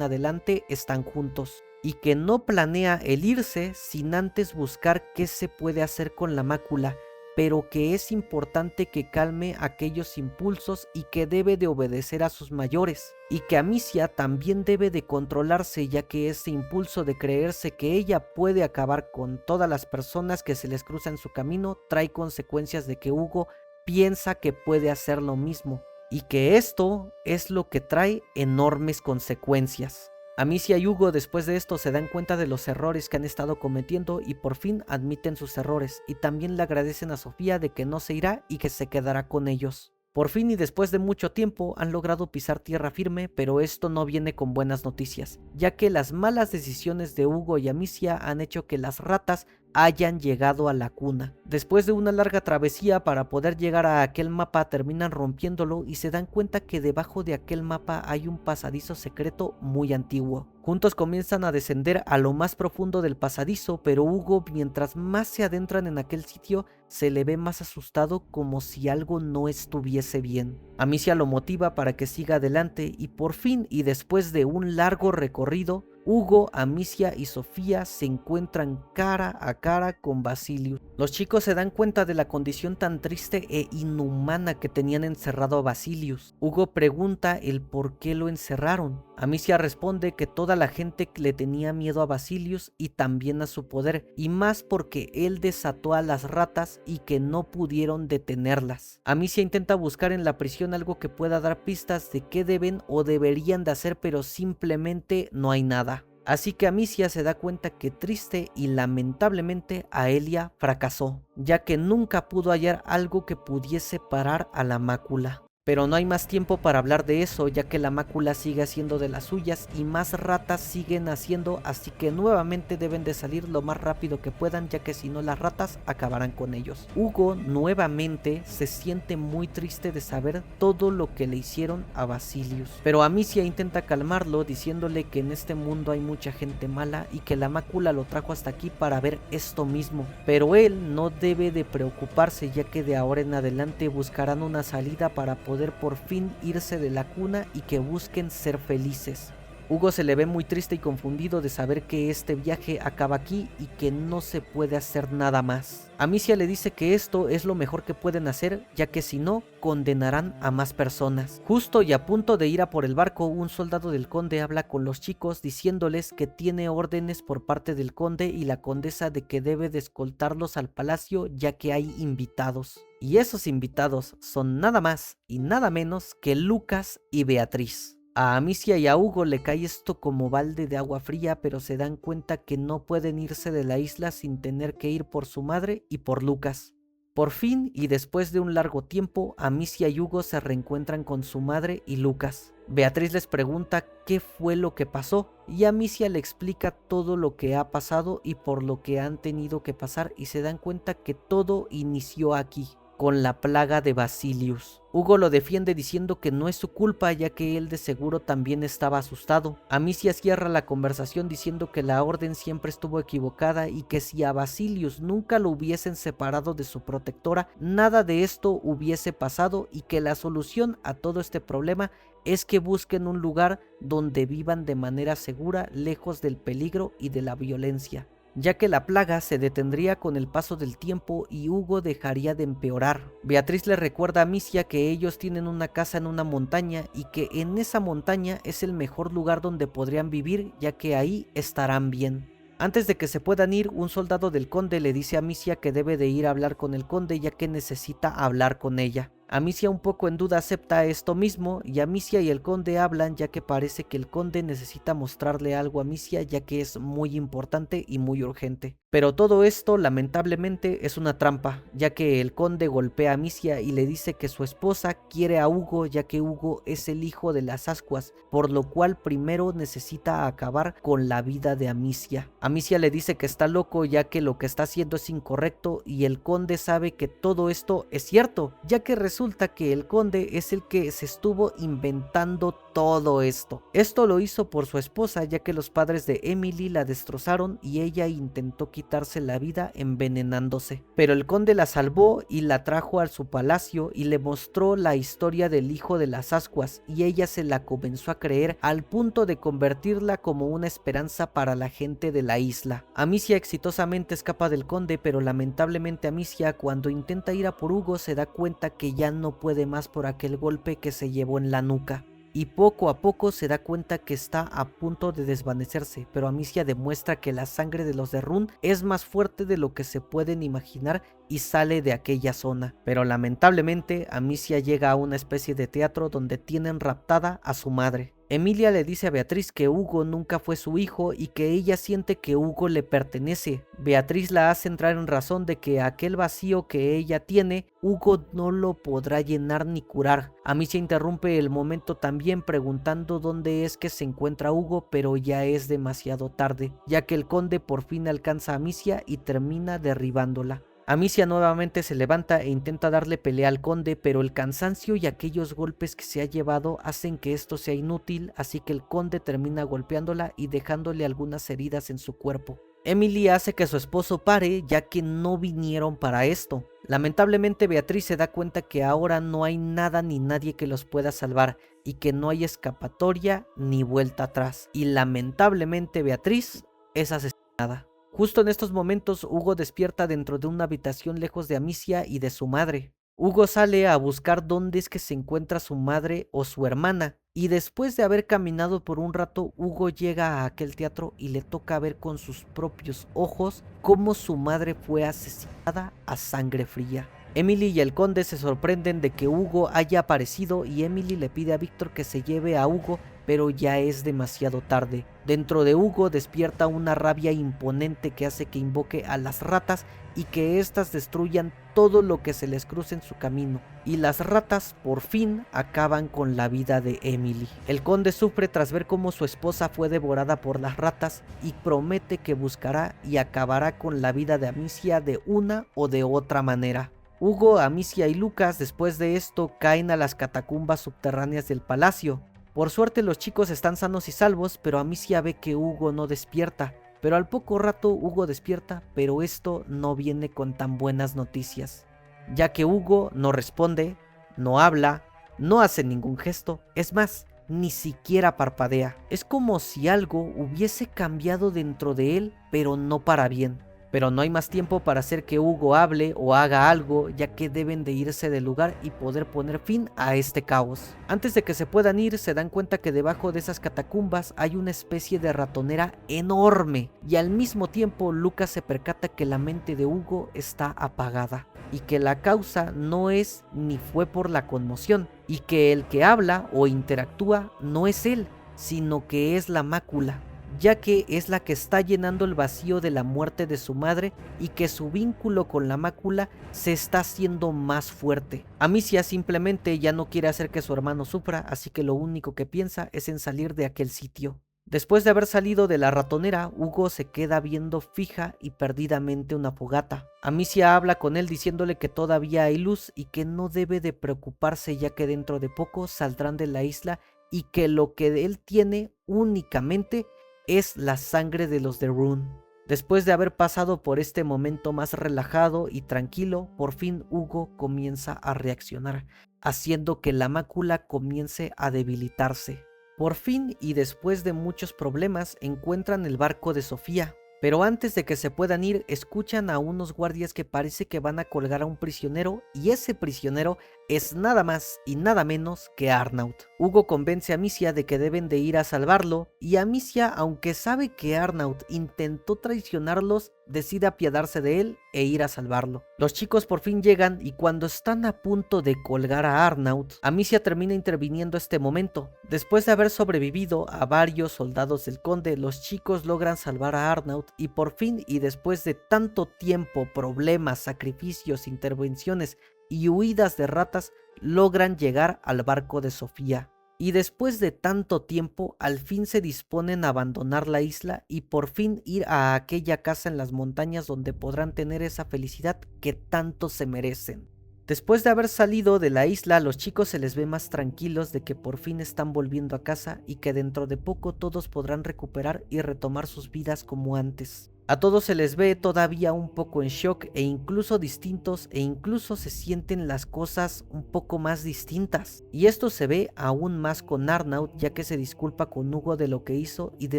adelante están juntos y que no planea el irse sin antes buscar qué se puede hacer con la mácula, pero que es importante que calme aquellos impulsos y que debe de obedecer a sus mayores, y que Amicia también debe de controlarse ya que ese impulso de creerse que ella puede acabar con todas las personas que se les cruza en su camino trae consecuencias de que Hugo piensa que puede hacer lo mismo, y que esto es lo que trae enormes consecuencias. Amicia y Hugo después de esto se dan cuenta de los errores que han estado cometiendo y por fin admiten sus errores y también le agradecen a Sofía de que no se irá y que se quedará con ellos. Por fin y después de mucho tiempo han logrado pisar tierra firme, pero esto no viene con buenas noticias, ya que las malas decisiones de Hugo y Amicia han hecho que las ratas hayan llegado a la cuna. Después de una larga travesía para poder llegar a aquel mapa terminan rompiéndolo y se dan cuenta que debajo de aquel mapa hay un pasadizo secreto muy antiguo. Juntos comienzan a descender a lo más profundo del pasadizo, pero Hugo mientras más se adentran en aquel sitio se le ve más asustado como si algo no estuviese bien. Amicia lo motiva para que siga adelante y por fin y después de un largo recorrido, Hugo, Amicia y Sofía se encuentran cara a cara con Basilius. Los chicos se dan cuenta de la condición tan triste e inhumana que tenían encerrado a Basilius. Hugo pregunta el por qué lo encerraron. Amicia responde que toda la gente le tenía miedo a Basilius y también a su poder, y más porque él desató a las ratas y que no pudieron detenerlas. Amicia intenta buscar en la prisión algo que pueda dar pistas de qué deben o deberían de hacer, pero simplemente no hay nada. Así que Amicia se da cuenta que triste y lamentablemente Aelia fracasó, ya que nunca pudo hallar algo que pudiese parar a la mácula. Pero no hay más tiempo para hablar de eso, ya que la mácula sigue haciendo de las suyas y más ratas siguen haciendo, así que nuevamente deben de salir lo más rápido que puedan, ya que si no las ratas acabarán con ellos. Hugo nuevamente se siente muy triste de saber todo lo que le hicieron a Basilius, pero Amicia intenta calmarlo diciéndole que en este mundo hay mucha gente mala y que la mácula lo trajo hasta aquí para ver esto mismo, pero él no debe de preocuparse, ya que de ahora en adelante buscarán una salida para poder por fin irse de la cuna y que busquen ser felices. Hugo se le ve muy triste y confundido de saber que este viaje acaba aquí y que no se puede hacer nada más. Amicia le dice que esto es lo mejor que pueden hacer, ya que si no, condenarán a más personas. Justo y a punto de ir a por el barco, un soldado del conde habla con los chicos diciéndoles que tiene órdenes por parte del conde y la condesa de que debe de escoltarlos al palacio, ya que hay invitados. Y esos invitados son nada más y nada menos que Lucas y Beatriz. A Amicia y a Hugo le cae esto como balde de agua fría, pero se dan cuenta que no pueden irse de la isla sin tener que ir por su madre y por Lucas. Por fin, y después de un largo tiempo, Amicia y Hugo se reencuentran con su madre y Lucas. Beatriz les pregunta qué fue lo que pasó, y Amicia le explica todo lo que ha pasado y por lo que han tenido que pasar, y se dan cuenta que todo inició aquí, con la plaga de Basilius. Hugo lo defiende diciendo que no es su culpa, ya que él de seguro también estaba asustado. Amicia cierra la conversación diciendo que la orden siempre estuvo equivocada y que si a Basilius nunca lo hubiesen separado de su protectora, nada de esto hubiese pasado y que la solución a todo este problema es que busquen un lugar donde vivan de manera segura, lejos del peligro y de la violencia, ya que la plaga se detendría con el paso del tiempo y Hugo dejaría de empeorar. Beatriz le recuerda a Amicia que ellos tienen una casa en una montaña y que en esa montaña es el mejor lugar donde podrían vivir, ya que ahí estarán bien. Antes de que se puedan ir, un soldado del conde le dice a Amicia que debe de ir a hablar con el conde, ya que necesita hablar con ella. Amicia, un poco en duda, acepta esto mismo y Amicia y el conde hablan, ya que parece que el conde necesita mostrarle algo a Amicia, ya que es muy importante y muy urgente. Pero todo esto lamentablemente es una trampa, ya que el conde golpea a Amicia y le dice que su esposa quiere a Hugo, ya que Hugo es el hijo de las ascuas, por lo cual primero necesita acabar con la vida de Amicia. Amicia le dice que está loco, ya que lo que está haciendo es incorrecto, y el conde sabe que todo esto es cierto, ya que resulta que el conde es el que se estuvo inventando todo esto. Esto lo hizo por su esposa, ya que los padres de Emily la destrozaron y ella intentó quitarse la vida envenenándose. Pero el conde la salvó y la trajo a su palacio y le mostró la historia del hijo de las ascuas, y ella se la comenzó a creer al punto de convertirla como una esperanza para la gente de la isla. Amicia exitosamente escapa del conde, pero lamentablemente Amicia, cuando intenta ir a por Hugo, se da cuenta que ya no puede más por aquel golpe que se llevó en la nuca. Y poco a poco se da cuenta que está a punto de desvanecerse, pero Amicia demuestra que la sangre de los de Run es más fuerte de lo que se pueden imaginar y sale de aquella zona. Pero lamentablemente Amicia llega a una especie de teatro donde tienen raptada a su madre. Emilia le dice a Beatriz que Hugo nunca fue su hijo y que ella siente que Hugo le pertenece. Beatriz la hace entrar en razón de que aquel vacío que ella tiene, Hugo no lo podrá llenar ni curar. Amicia interrumpe el momento también preguntando dónde es que se encuentra Hugo, pero ya es demasiado tarde, ya que el conde por fin alcanza a Amicia y termina derribándola. Amicia nuevamente se levanta e intenta darle pelea al conde, pero el cansancio y aquellos golpes que se ha llevado hacen que esto sea inútil, así que el conde termina golpeándola y dejándole algunas heridas en su cuerpo. Emily hace que su esposo pare, ya que no vinieron para esto. Lamentablemente Beatriz se da cuenta que ahora no hay nada ni nadie que los pueda salvar y que no hay escapatoria ni vuelta atrás. Y lamentablemente Beatriz es asesinada. Justo en estos momentos Hugo despierta dentro de una habitación lejos de Amicia y de su madre. Hugo sale a buscar dónde es que se encuentra su madre o su hermana, y después de haber caminado por un rato, Hugo llega a aquel teatro y le toca ver con sus propios ojos cómo su madre fue asesinada a sangre fría. Emily y el conde se sorprenden de que Hugo haya aparecido y Emily le pide a Víctor que se lleve a Hugo, pero ya es demasiado tarde. Dentro de Hugo despierta una rabia imponente que hace que invoque a las ratas y que éstas destruyan todo lo que se les cruce en su camino. Y las ratas por fin acaban con la vida de Emily. El conde sufre tras ver cómo su esposa fue devorada por las ratas y promete que buscará y acabará con la vida de Amicia de una o de otra manera. Hugo, Amicia y Lucas después de esto caen a las catacumbas subterráneas del palacio. Por suerte los chicos están sanos y salvos, pero Amicia ve que Hugo no despierta. Pero al poco rato Hugo despierta, pero esto no viene con tan buenas noticias, ya que Hugo no responde, no habla, no hace ningún gesto, es más, ni siquiera parpadea. Es como si algo hubiese cambiado dentro de él, pero no para bien. Pero no hay más tiempo para hacer que Hugo hable o haga algo, ya que deben de irse del lugar y poder poner fin a este caos. Antes de que se puedan ir, se dan cuenta que debajo de esas catacumbas hay una especie de ratonera enorme, y al mismo tiempo Lucas se percata que la mente de Hugo está apagada, y que la causa no es ni fue por la conmoción, y que el que habla o interactúa no es él, sino que es la mácula, ya que es la que está llenando el vacío de la muerte de su madre, y que su vínculo con la mácula se está haciendo más fuerte. Amicia simplemente ya no quiere hacer que su hermano sufra, así que lo único que piensa es en salir de aquel sitio. Después de haber salido de la ratonera, Hugo se queda viendo fija y perdidamente una fogata. Amicia habla con él diciéndole que todavía hay luz y que no debe de preocuparse, ya que dentro de poco saldrán de la isla, y que lo que él tiene únicamente es la sangre de los de Rune. Después de haber pasado por este momento más relajado y tranquilo, por fin Hugo comienza a reaccionar, haciendo que la mácula comience a debilitarse. Por fin, y después de muchos problemas, encuentran el barco de Sofía. Pero antes de que se puedan ir, escuchan a unos guardias que parece que van a colgar a un prisionero, y ese prisionero es nada más y nada menos que Arnaud. Hugo convence a Amicia de que deben de ir a salvarlo, y Amicia, aunque sabe que Arnaud intentó traicionarlos, decide apiadarse de él e ir a salvarlo. Los chicos por fin llegan, y cuando están a punto de colgar a Arnaud, Amicia termina interviniendo este momento. Después de haber sobrevivido a varios soldados del conde, los chicos logran salvar a Arnaud, y por fin, y después de tanto tiempo, problemas, sacrificios, intervenciones y huidas de ratas, logran llegar al barco de Sofía. Y después de tanto tiempo, al fin se disponen a abandonar la isla y por fin ir a aquella casa en las montañas donde podrán tener esa felicidad que tanto se merecen. Después de haber salido de la isla, a los chicos se les ve más tranquilos de que por fin están volviendo a casa, y que dentro de poco todos podrán recuperar y retomar sus vidas como antes. A todos se les ve todavía un poco en shock e incluso distintos, e incluso se sienten las cosas un poco más distintas. Y esto se ve aún más con Arnaud, ya que se disculpa con Hugo de lo que hizo y de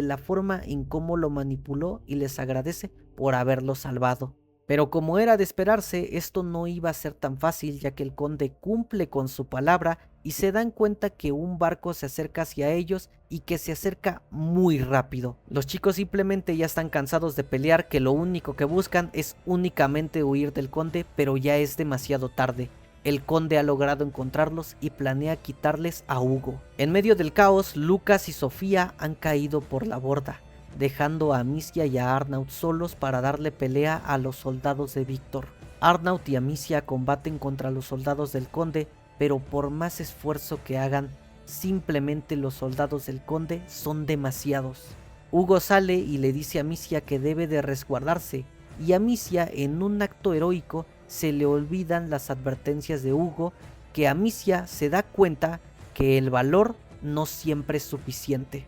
la forma en cómo lo manipuló, y les agradece por haberlo salvado. Pero como era de esperarse, esto no iba a ser tan fácil, ya que el conde cumple con su palabra y se dan cuenta que un barco se acerca hacia ellos, y que se acerca muy rápido. Los chicos simplemente ya están cansados de pelear, que lo único que buscan es únicamente huir del conde, pero ya es demasiado tarde. El conde ha logrado encontrarlos y planea quitarles a Hugo. En medio del caos, Lucas y Sofía han caído por la borda, dejando a Amicia y a Arnaud solos para darle pelea a los soldados de Víctor. Arnaud y Amicia combaten contra los soldados del conde, pero por más esfuerzo que hagan, simplemente los soldados del conde son demasiados. Hugo sale y le dice a Amicia que debe de resguardarse, y Amicia, en un acto heroico, se le olvidan las advertencias de Hugo, que Amicia se da cuenta que el valor no siempre es suficiente.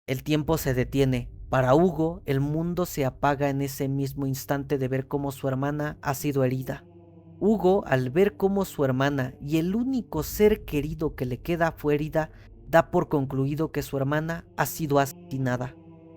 El tiempo se detiene. Para Hugo, el mundo se apaga en ese mismo instante de ver cómo su hermana ha sido herida. Hugo, al ver cómo su hermana y el único ser querido que le queda fue herida, da por concluido que su hermana ha sido asesinada.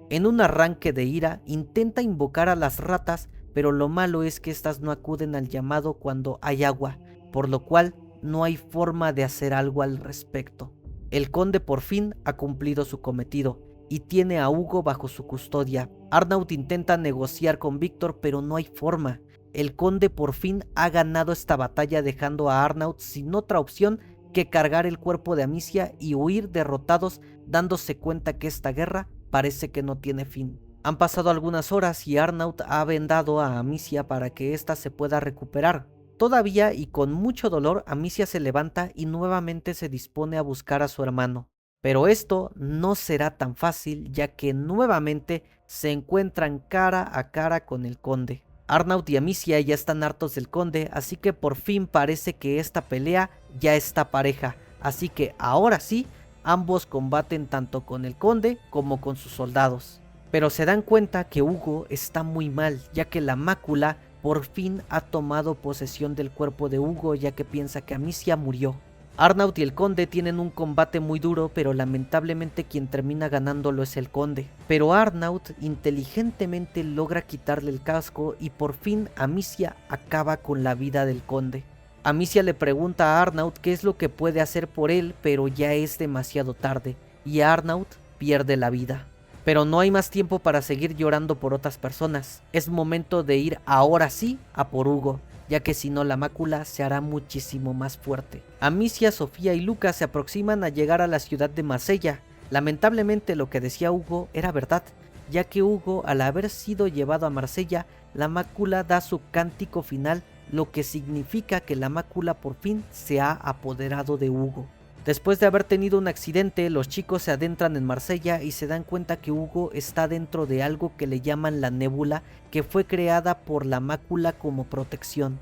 En un arranque de ira, intenta invocar a las ratas, pero lo malo es que estas no acuden al llamado cuando hay agua, por lo cual no hay forma de hacer algo al respecto. El conde por fin ha cumplido su cometido y tiene a Hugo bajo su custodia. Arnaud intenta negociar con Víctor, pero no hay forma. El conde por fin ha ganado esta batalla, dejando a Arnaud sin otra opción que cargar el cuerpo de Amicia y huir derrotados, dándose cuenta que esta guerra parece que no tiene fin. Han pasado algunas horas y Arnaud ha vendado a Amicia para que ésta se pueda recuperar. Todavía y con mucho dolor, Amicia se levanta y nuevamente se dispone a buscar a su hermano. Pero esto no será tan fácil, ya que nuevamente se encuentran cara a cara con el conde. Arnaud y Amicia ya están hartos del conde, así que por fin parece que esta pelea ya está pareja. Así que ahora sí, ambos combaten tanto con el conde como con sus soldados. pero se dan cuenta que Hugo está muy mal, ya que la mácula por fin ha tomado posesión del cuerpo de Hugo, ya que piensa que Amicia murió. Arnaud y el conde tienen un combate muy duro, pero lamentablemente quien termina ganándolo es el conde. Pero Arnaud inteligentemente logra quitarle el casco y por fin Amicia acaba con la vida del conde. Amicia le pregunta a Arnaud qué es lo que puede hacer por él, pero ya es demasiado tarde y Arnaud pierde la vida. Pero no hay más tiempo para seguir llorando por otras personas. Es momento de ir ahora sí a por Hugo, ya que si no la mácula se hará muchísimo más fuerte. Amicia, Sofía y Lucas se aproximan a llegar a la ciudad de Marsella. Lamentablemente lo que decía Hugo era verdad, ya que Hugo, al haber sido llevado a Marsella, la mácula da su cántico final, lo que significa que la mácula por fin se ha apoderado de Hugo. Después de haber tenido un accidente, los chicos se adentran en Marsella y se dan cuenta que Hugo está dentro de algo que le llaman la nébula, que fue creada por la mácula como protección.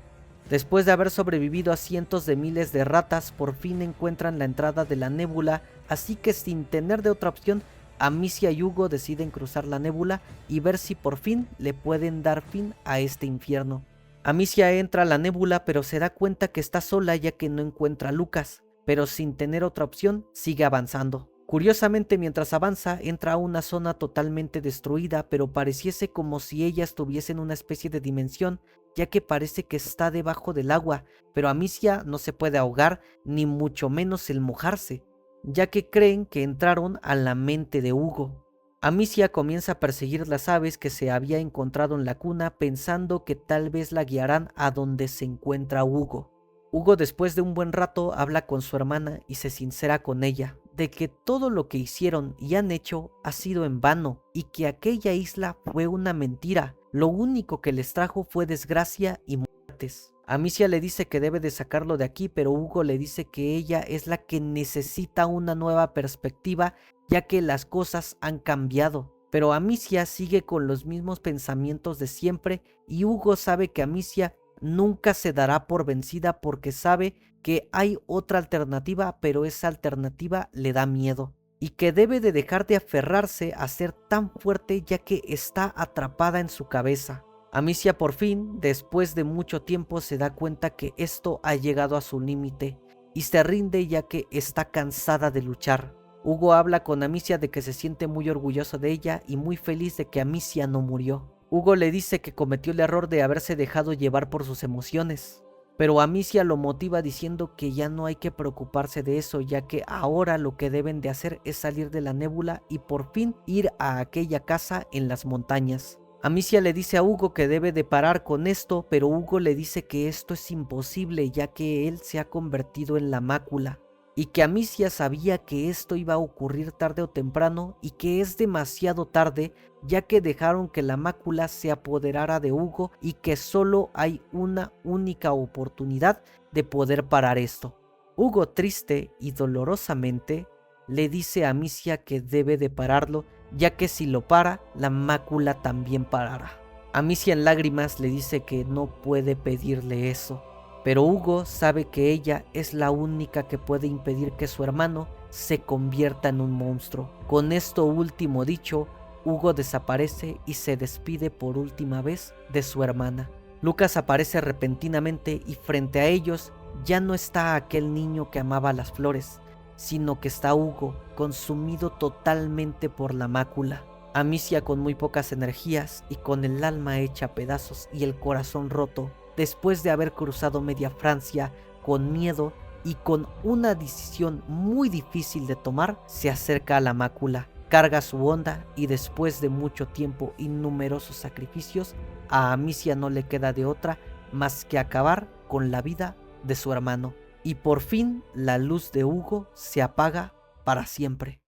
Después de haber sobrevivido a cientos de miles de ratas, por fin encuentran la entrada de la nébula, así que sin tener de otra opción, Amicia y Hugo deciden cruzar la nébula y ver si por fin le pueden dar fin a este infierno. Amicia entra a la nébula, pero se da cuenta que está sola ya que no encuentra a Lucas, pero sin tener otra opción sigue avanzando. Curiosamente, mientras avanza entra a una zona totalmente destruida, pero pareciese como si ella estuviese en una especie de dimensión, ya que parece que está debajo del agua, pero Amicia no se puede ahogar, ni mucho menos el mojarse, ya que creen que entraron a la mente de Hugo. Amicia comienza a perseguir las aves que se había encontrado en la cuna, pensando que tal vez la guiarán a donde se encuentra Hugo. Hugo, después de un buen rato, habla con su hermana y se sincera con ella de que todo lo que hicieron y han hecho ha sido en vano y que aquella isla fue una mentira. Lo único que les trajo fue desgracia y muertes. Amicia le dice que debe de sacarlo de aquí, pero Hugo le dice que ella es la que necesita una nueva perspectiva, ya que las cosas han cambiado. Pero Amicia sigue con los mismos pensamientos de siempre y Hugo sabe que Amicia nunca se dará por vencida porque sabe que hay otra alternativa, pero esa alternativa le da miedo y que debe de dejar de aferrarse a ser tan fuerte ya que está atrapada en su cabeza. Amicia por fin, después de mucho tiempo, se da cuenta que esto ha llegado a su límite y se rinde ya que está cansada de luchar. Hugo habla con Amicia de que se siente muy orgulloso de ella y muy feliz de que Amicia no murió. Hugo le dice que cometió el error de haberse dejado llevar por sus emociones, pero Amicia lo motiva diciendo que ya no hay que preocuparse de eso, ya que ahora lo que deben de hacer es salir de la nébula y por fin ir a aquella casa en las montañas. Amicia le dice a Hugo que debe de parar con esto, pero Hugo le dice que esto es imposible ya que él se ha convertido en la mácula y que Amicia sabía que esto iba a ocurrir tarde o temprano y que es demasiado tarde ya que dejaron que la mácula se apoderara de Hugo y que solo hay una única oportunidad de poder parar esto. Hugo, triste y dolorosamente, le dice a Amicia que debe de pararlo, ya que si lo para, la mácula también parará. Amicia en lágrimas le dice que no puede pedirle eso, pero Hugo sabe que ella es la única que puede impedir que su hermano se convierta en un monstruo. Con esto último dicho, Hugo desaparece y se despide por última vez de su hermana. Lucas aparece repentinamente y frente a ellos ya no está aquel niño que amaba las flores, sino que está Hugo, consumido totalmente por la mácula. Amicia, con muy pocas energías y con el alma hecha a pedazos y el corazón roto, después de haber cruzado media Francia con miedo y con una decisión muy difícil de tomar, se acerca a la mácula, carga su onda y después de mucho tiempo y numerosos sacrificios, a Amicia no le queda de otra más que acabar con la vida de su hermano. Y por fin la luz de Hugo se apaga para siempre.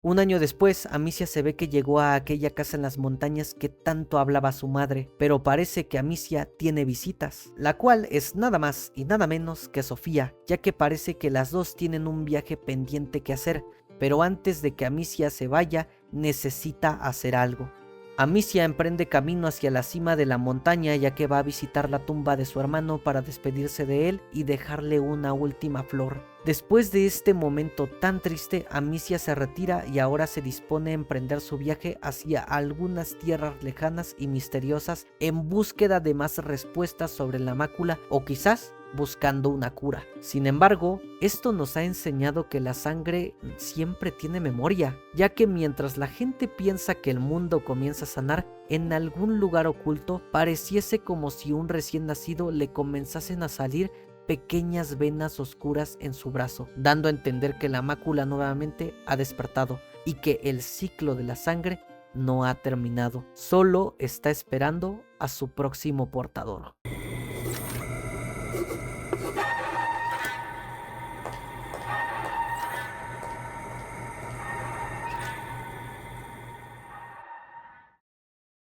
Un año después, Amicia se ve que llegó a aquella casa en las montañas que tanto hablaba su madre, pero parece que Amicia tiene visitas, la cual es nada más y nada menos que Sofía, ya que parece que las dos tienen un viaje pendiente que hacer, pero antes de que Amicia se vaya, necesita hacer algo. Amicia emprende camino hacia la cima de la montaña, ya que va a visitar la tumba de su hermano para despedirse de él y dejarle una última flor. Después de este momento tan triste, Amicia se retira y ahora se dispone a emprender su viaje hacia algunas tierras lejanas y misteriosas en búsqueda de más respuestas sobre la mácula, o quizás buscando una cura. Sin embargo, esto nos ha enseñado que la sangre siempre tiene memoria, ya que mientras la gente piensa que el mundo comienza a sanar, en algún lugar oculto pareciese como si un recién nacido le comenzasen a salir pequeñas venas oscuras en su brazo, dando a entender que la mácula nuevamente ha despertado y que el ciclo de la sangre no ha terminado, solo está esperando a su próximo portador.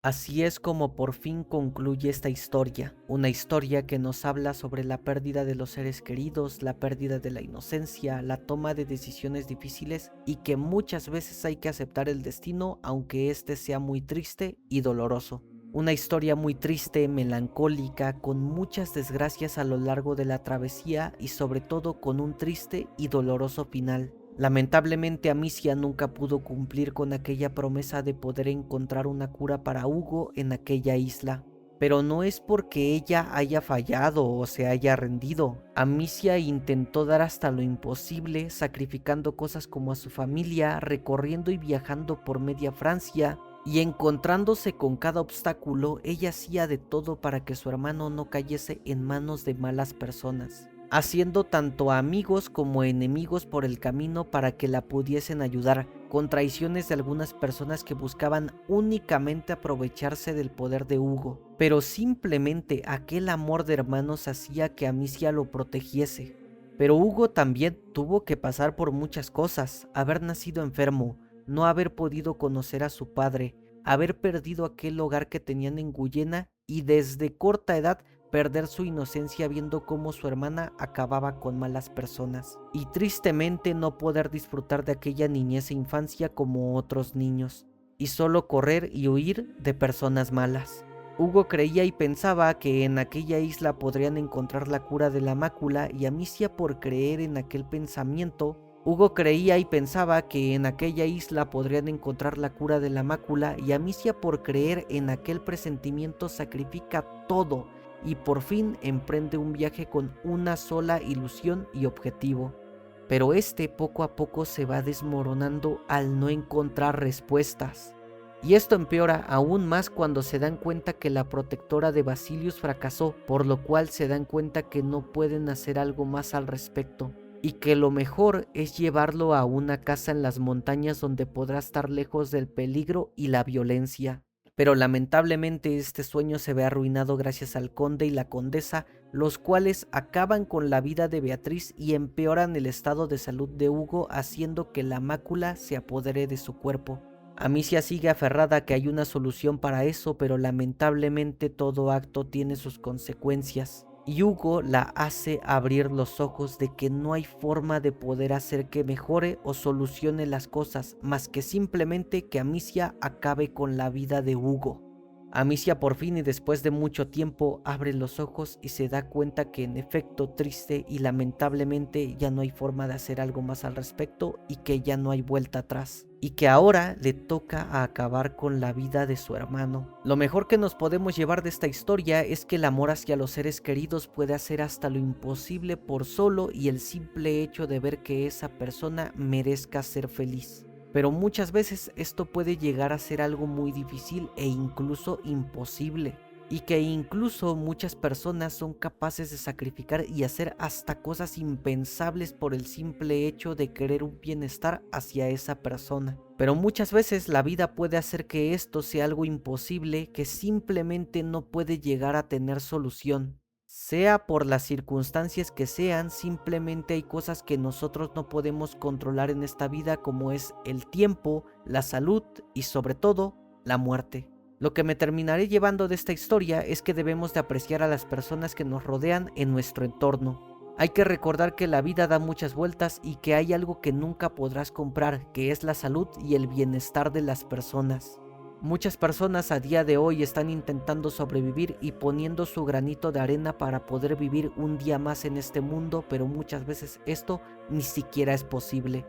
Así es como por fin concluye esta historia, una historia que nos habla sobre la pérdida de los seres queridos, la pérdida de la inocencia, la toma de decisiones difíciles y que muchas veces hay que aceptar el destino aunque este sea muy triste y doloroso. Una historia muy triste, melancólica, con muchas desgracias a lo largo de la travesía y sobre todo con un triste y doloroso final. Lamentablemente Amicia nunca pudo cumplir con aquella promesa de poder encontrar una cura para Hugo en aquella isla. Pero no es porque ella haya fallado o se haya rendido. Amicia intentó dar hasta lo imposible, sacrificando cosas como a su familia, recorriendo y viajando por media Francia, y encontrándose con cada obstáculo, ella hacía de todo para que su hermano no cayese en manos de malas personas, haciendo tanto amigos como enemigos por el camino para que la pudiesen ayudar, con traiciones de algunas personas que buscaban únicamente aprovecharse del poder de Hugo. Pero simplemente aquel amor de hermanos hacía que Amicia lo protegiese. Pero Hugo también tuvo que pasar por muchas cosas: haber nacido enfermo, no haber podido conocer a su padre, haber perdido aquel hogar que tenían en Guyena y desde corta edad perder su inocencia viendo cómo su hermana acababa con malas personas, y tristemente no poder disfrutar de aquella niñez e infancia como otros niños, y solo correr y huir de personas malas. Hugo creía y pensaba que en aquella isla podrían encontrar la cura de la mácula, y Amicia, por creer en aquel pensamiento, Hugo creía y pensaba que en aquella isla podrían encontrar la cura de la mácula, y Amicia, por creer en aquel presentimiento, sacrifica todo y por fin emprende un viaje con una sola ilusión y objetivo. Pero este poco a poco se va desmoronando al no encontrar respuestas. Y esto empeora aún más cuando se dan cuenta que la protectora de Basilius fracasó, por lo cual se dan cuenta que no pueden hacer algo más al respecto, y que lo mejor es llevarlo a una casa en las montañas donde podrá estar lejos del peligro y la violencia. Pero lamentablemente este sueño se ve arruinado gracias al conde y la condesa, los cuales acaban con la vida de Beatriz y empeoran el estado de salud de Hugo, haciendo que la mácula se apodere de su cuerpo. Amicia sigue aferrada a que hay una solución para eso, pero lamentablemente todo acto tiene sus consecuencias. Y Hugo la hace abrir los ojos de que no hay forma de poder hacer que mejore o solucione las cosas, más que simplemente que Amicia acabe con la vida de Hugo. Amicia por fin y después de mucho tiempo abre los ojos y se da cuenta que en efecto triste y lamentablemente ya no hay forma de hacer algo más al respecto y que ya no hay vuelta atrás. Y que ahora le toca acabar con la vida de su hermano. Lo mejor que nos podemos llevar de esta historia es que el amor hacia los seres queridos puede hacer hasta lo imposible por solo y el simple hecho de ver que esa persona merezca ser feliz. Pero muchas veces esto puede llegar a ser algo muy difícil e incluso imposible, y que incluso muchas personas son capaces de sacrificar y hacer hasta cosas impensables por el simple hecho de querer un bienestar hacia esa persona. Pero muchas veces la vida puede hacer que esto sea algo imposible que simplemente no puede llegar a tener solución. Sea por las circunstancias que sean, simplemente hay cosas que nosotros no podemos controlar en esta vida, como es el tiempo, la salud y sobre todo, la muerte. Lo que me terminaré llevando de esta historia es que debemos de apreciar a las personas que nos rodean en nuestro entorno. Hay que recordar que la vida da muchas vueltas y que hay algo que nunca podrás comprar, que es la salud y el bienestar de las personas. Muchas personas a día de hoy están intentando sobrevivir y poniendo su granito de arena para poder vivir un día más en este mundo, pero muchas veces esto ni siquiera es posible.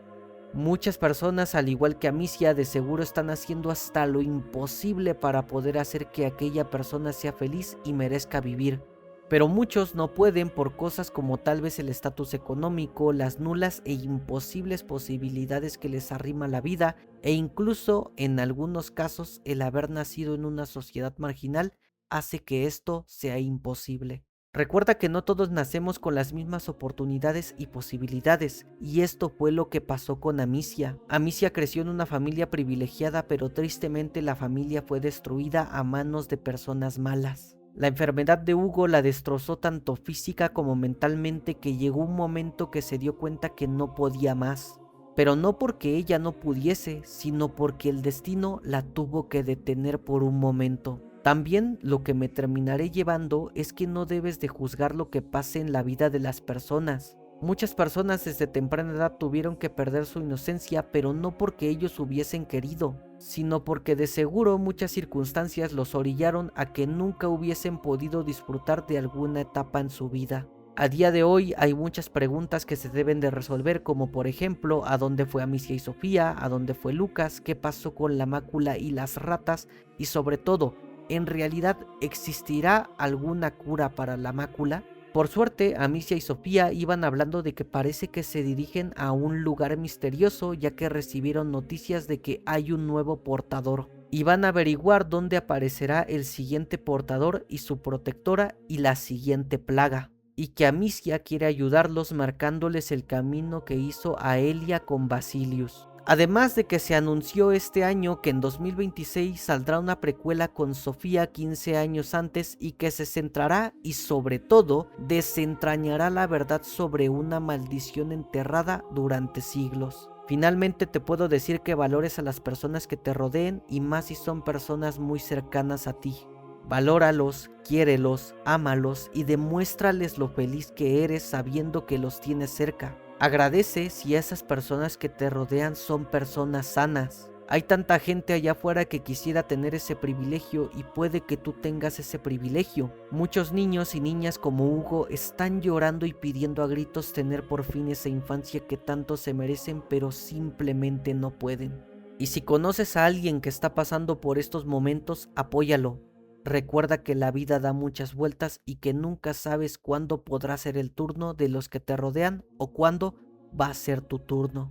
Muchas personas, al igual que Amicia, de seguro están haciendo hasta lo imposible para poder hacer que aquella persona sea feliz y merezca vivir. Pero muchos no pueden por cosas como tal vez el estatus económico, las nulas e imposibles posibilidades que les arrima la vida, e incluso en algunos casos el haber nacido en una sociedad marginal hace que esto sea imposible. Recuerda que no todos nacemos con las mismas oportunidades y posibilidades, y esto fue lo que pasó con Amicia. Amicia creció en una familia privilegiada, pero tristemente la familia fue destruida a manos de personas malas. La enfermedad de Hugo la destrozó tanto física como mentalmente, que llegó un momento que se dio cuenta que no podía más. Pero no porque ella no pudiese, sino porque el destino la tuvo que detener por un momento. También lo que me terminaré llevando es que no debes de juzgar lo que pase en la vida de las personas. Muchas personas desde temprana edad tuvieron que perder su inocencia, pero no porque ellos hubiesen querido, sino porque de seguro muchas circunstancias los orillaron a que nunca hubiesen podido disfrutar de alguna etapa en su vida. A día de hoy hay muchas preguntas que se deben de resolver, como por ejemplo, ¿a dónde fue Amicia y Sofía? ¿A dónde fue Lucas? ¿Qué pasó con la mácula y las ratas? Y sobre todo, ¿en realidad existirá alguna cura para la mácula? Por suerte, Amicia y Sofía iban hablando de que parece que se dirigen a un lugar misterioso, ya que recibieron noticias de que hay un nuevo portador. Y van a averiguar dónde aparecerá el siguiente portador y su protectora y la siguiente plaga. Y que Amicia quiere ayudarlos marcándoles el camino que hizo a Elia con Basilius. Además de que se anunció este año que en 2026 saldrá una precuela con Sofía 15 años antes, y que se centrará y sobre todo desentrañará la verdad sobre una maldición enterrada durante siglos. Finalmente te puedo decir que valores a las personas que te rodeen, y más si son personas muy cercanas a ti. Valóralos, quiérelos, ámalos y demuéstrales lo feliz que eres sabiendo que los tienes cerca. Agradece si esas personas que te rodean son personas sanas. Hay tanta gente allá afuera que quisiera tener ese privilegio, y puede que tú tengas ese privilegio. Muchos niños y niñas como Hugo están llorando y pidiendo a gritos tener por fin esa infancia que tanto se merecen, pero simplemente no pueden. Y si conoces a alguien que está pasando por estos momentos, apóyalo. Recuerda que la vida da muchas vueltas y que nunca sabes cuándo podrá ser el turno de los que te rodean o cuándo va a ser tu turno.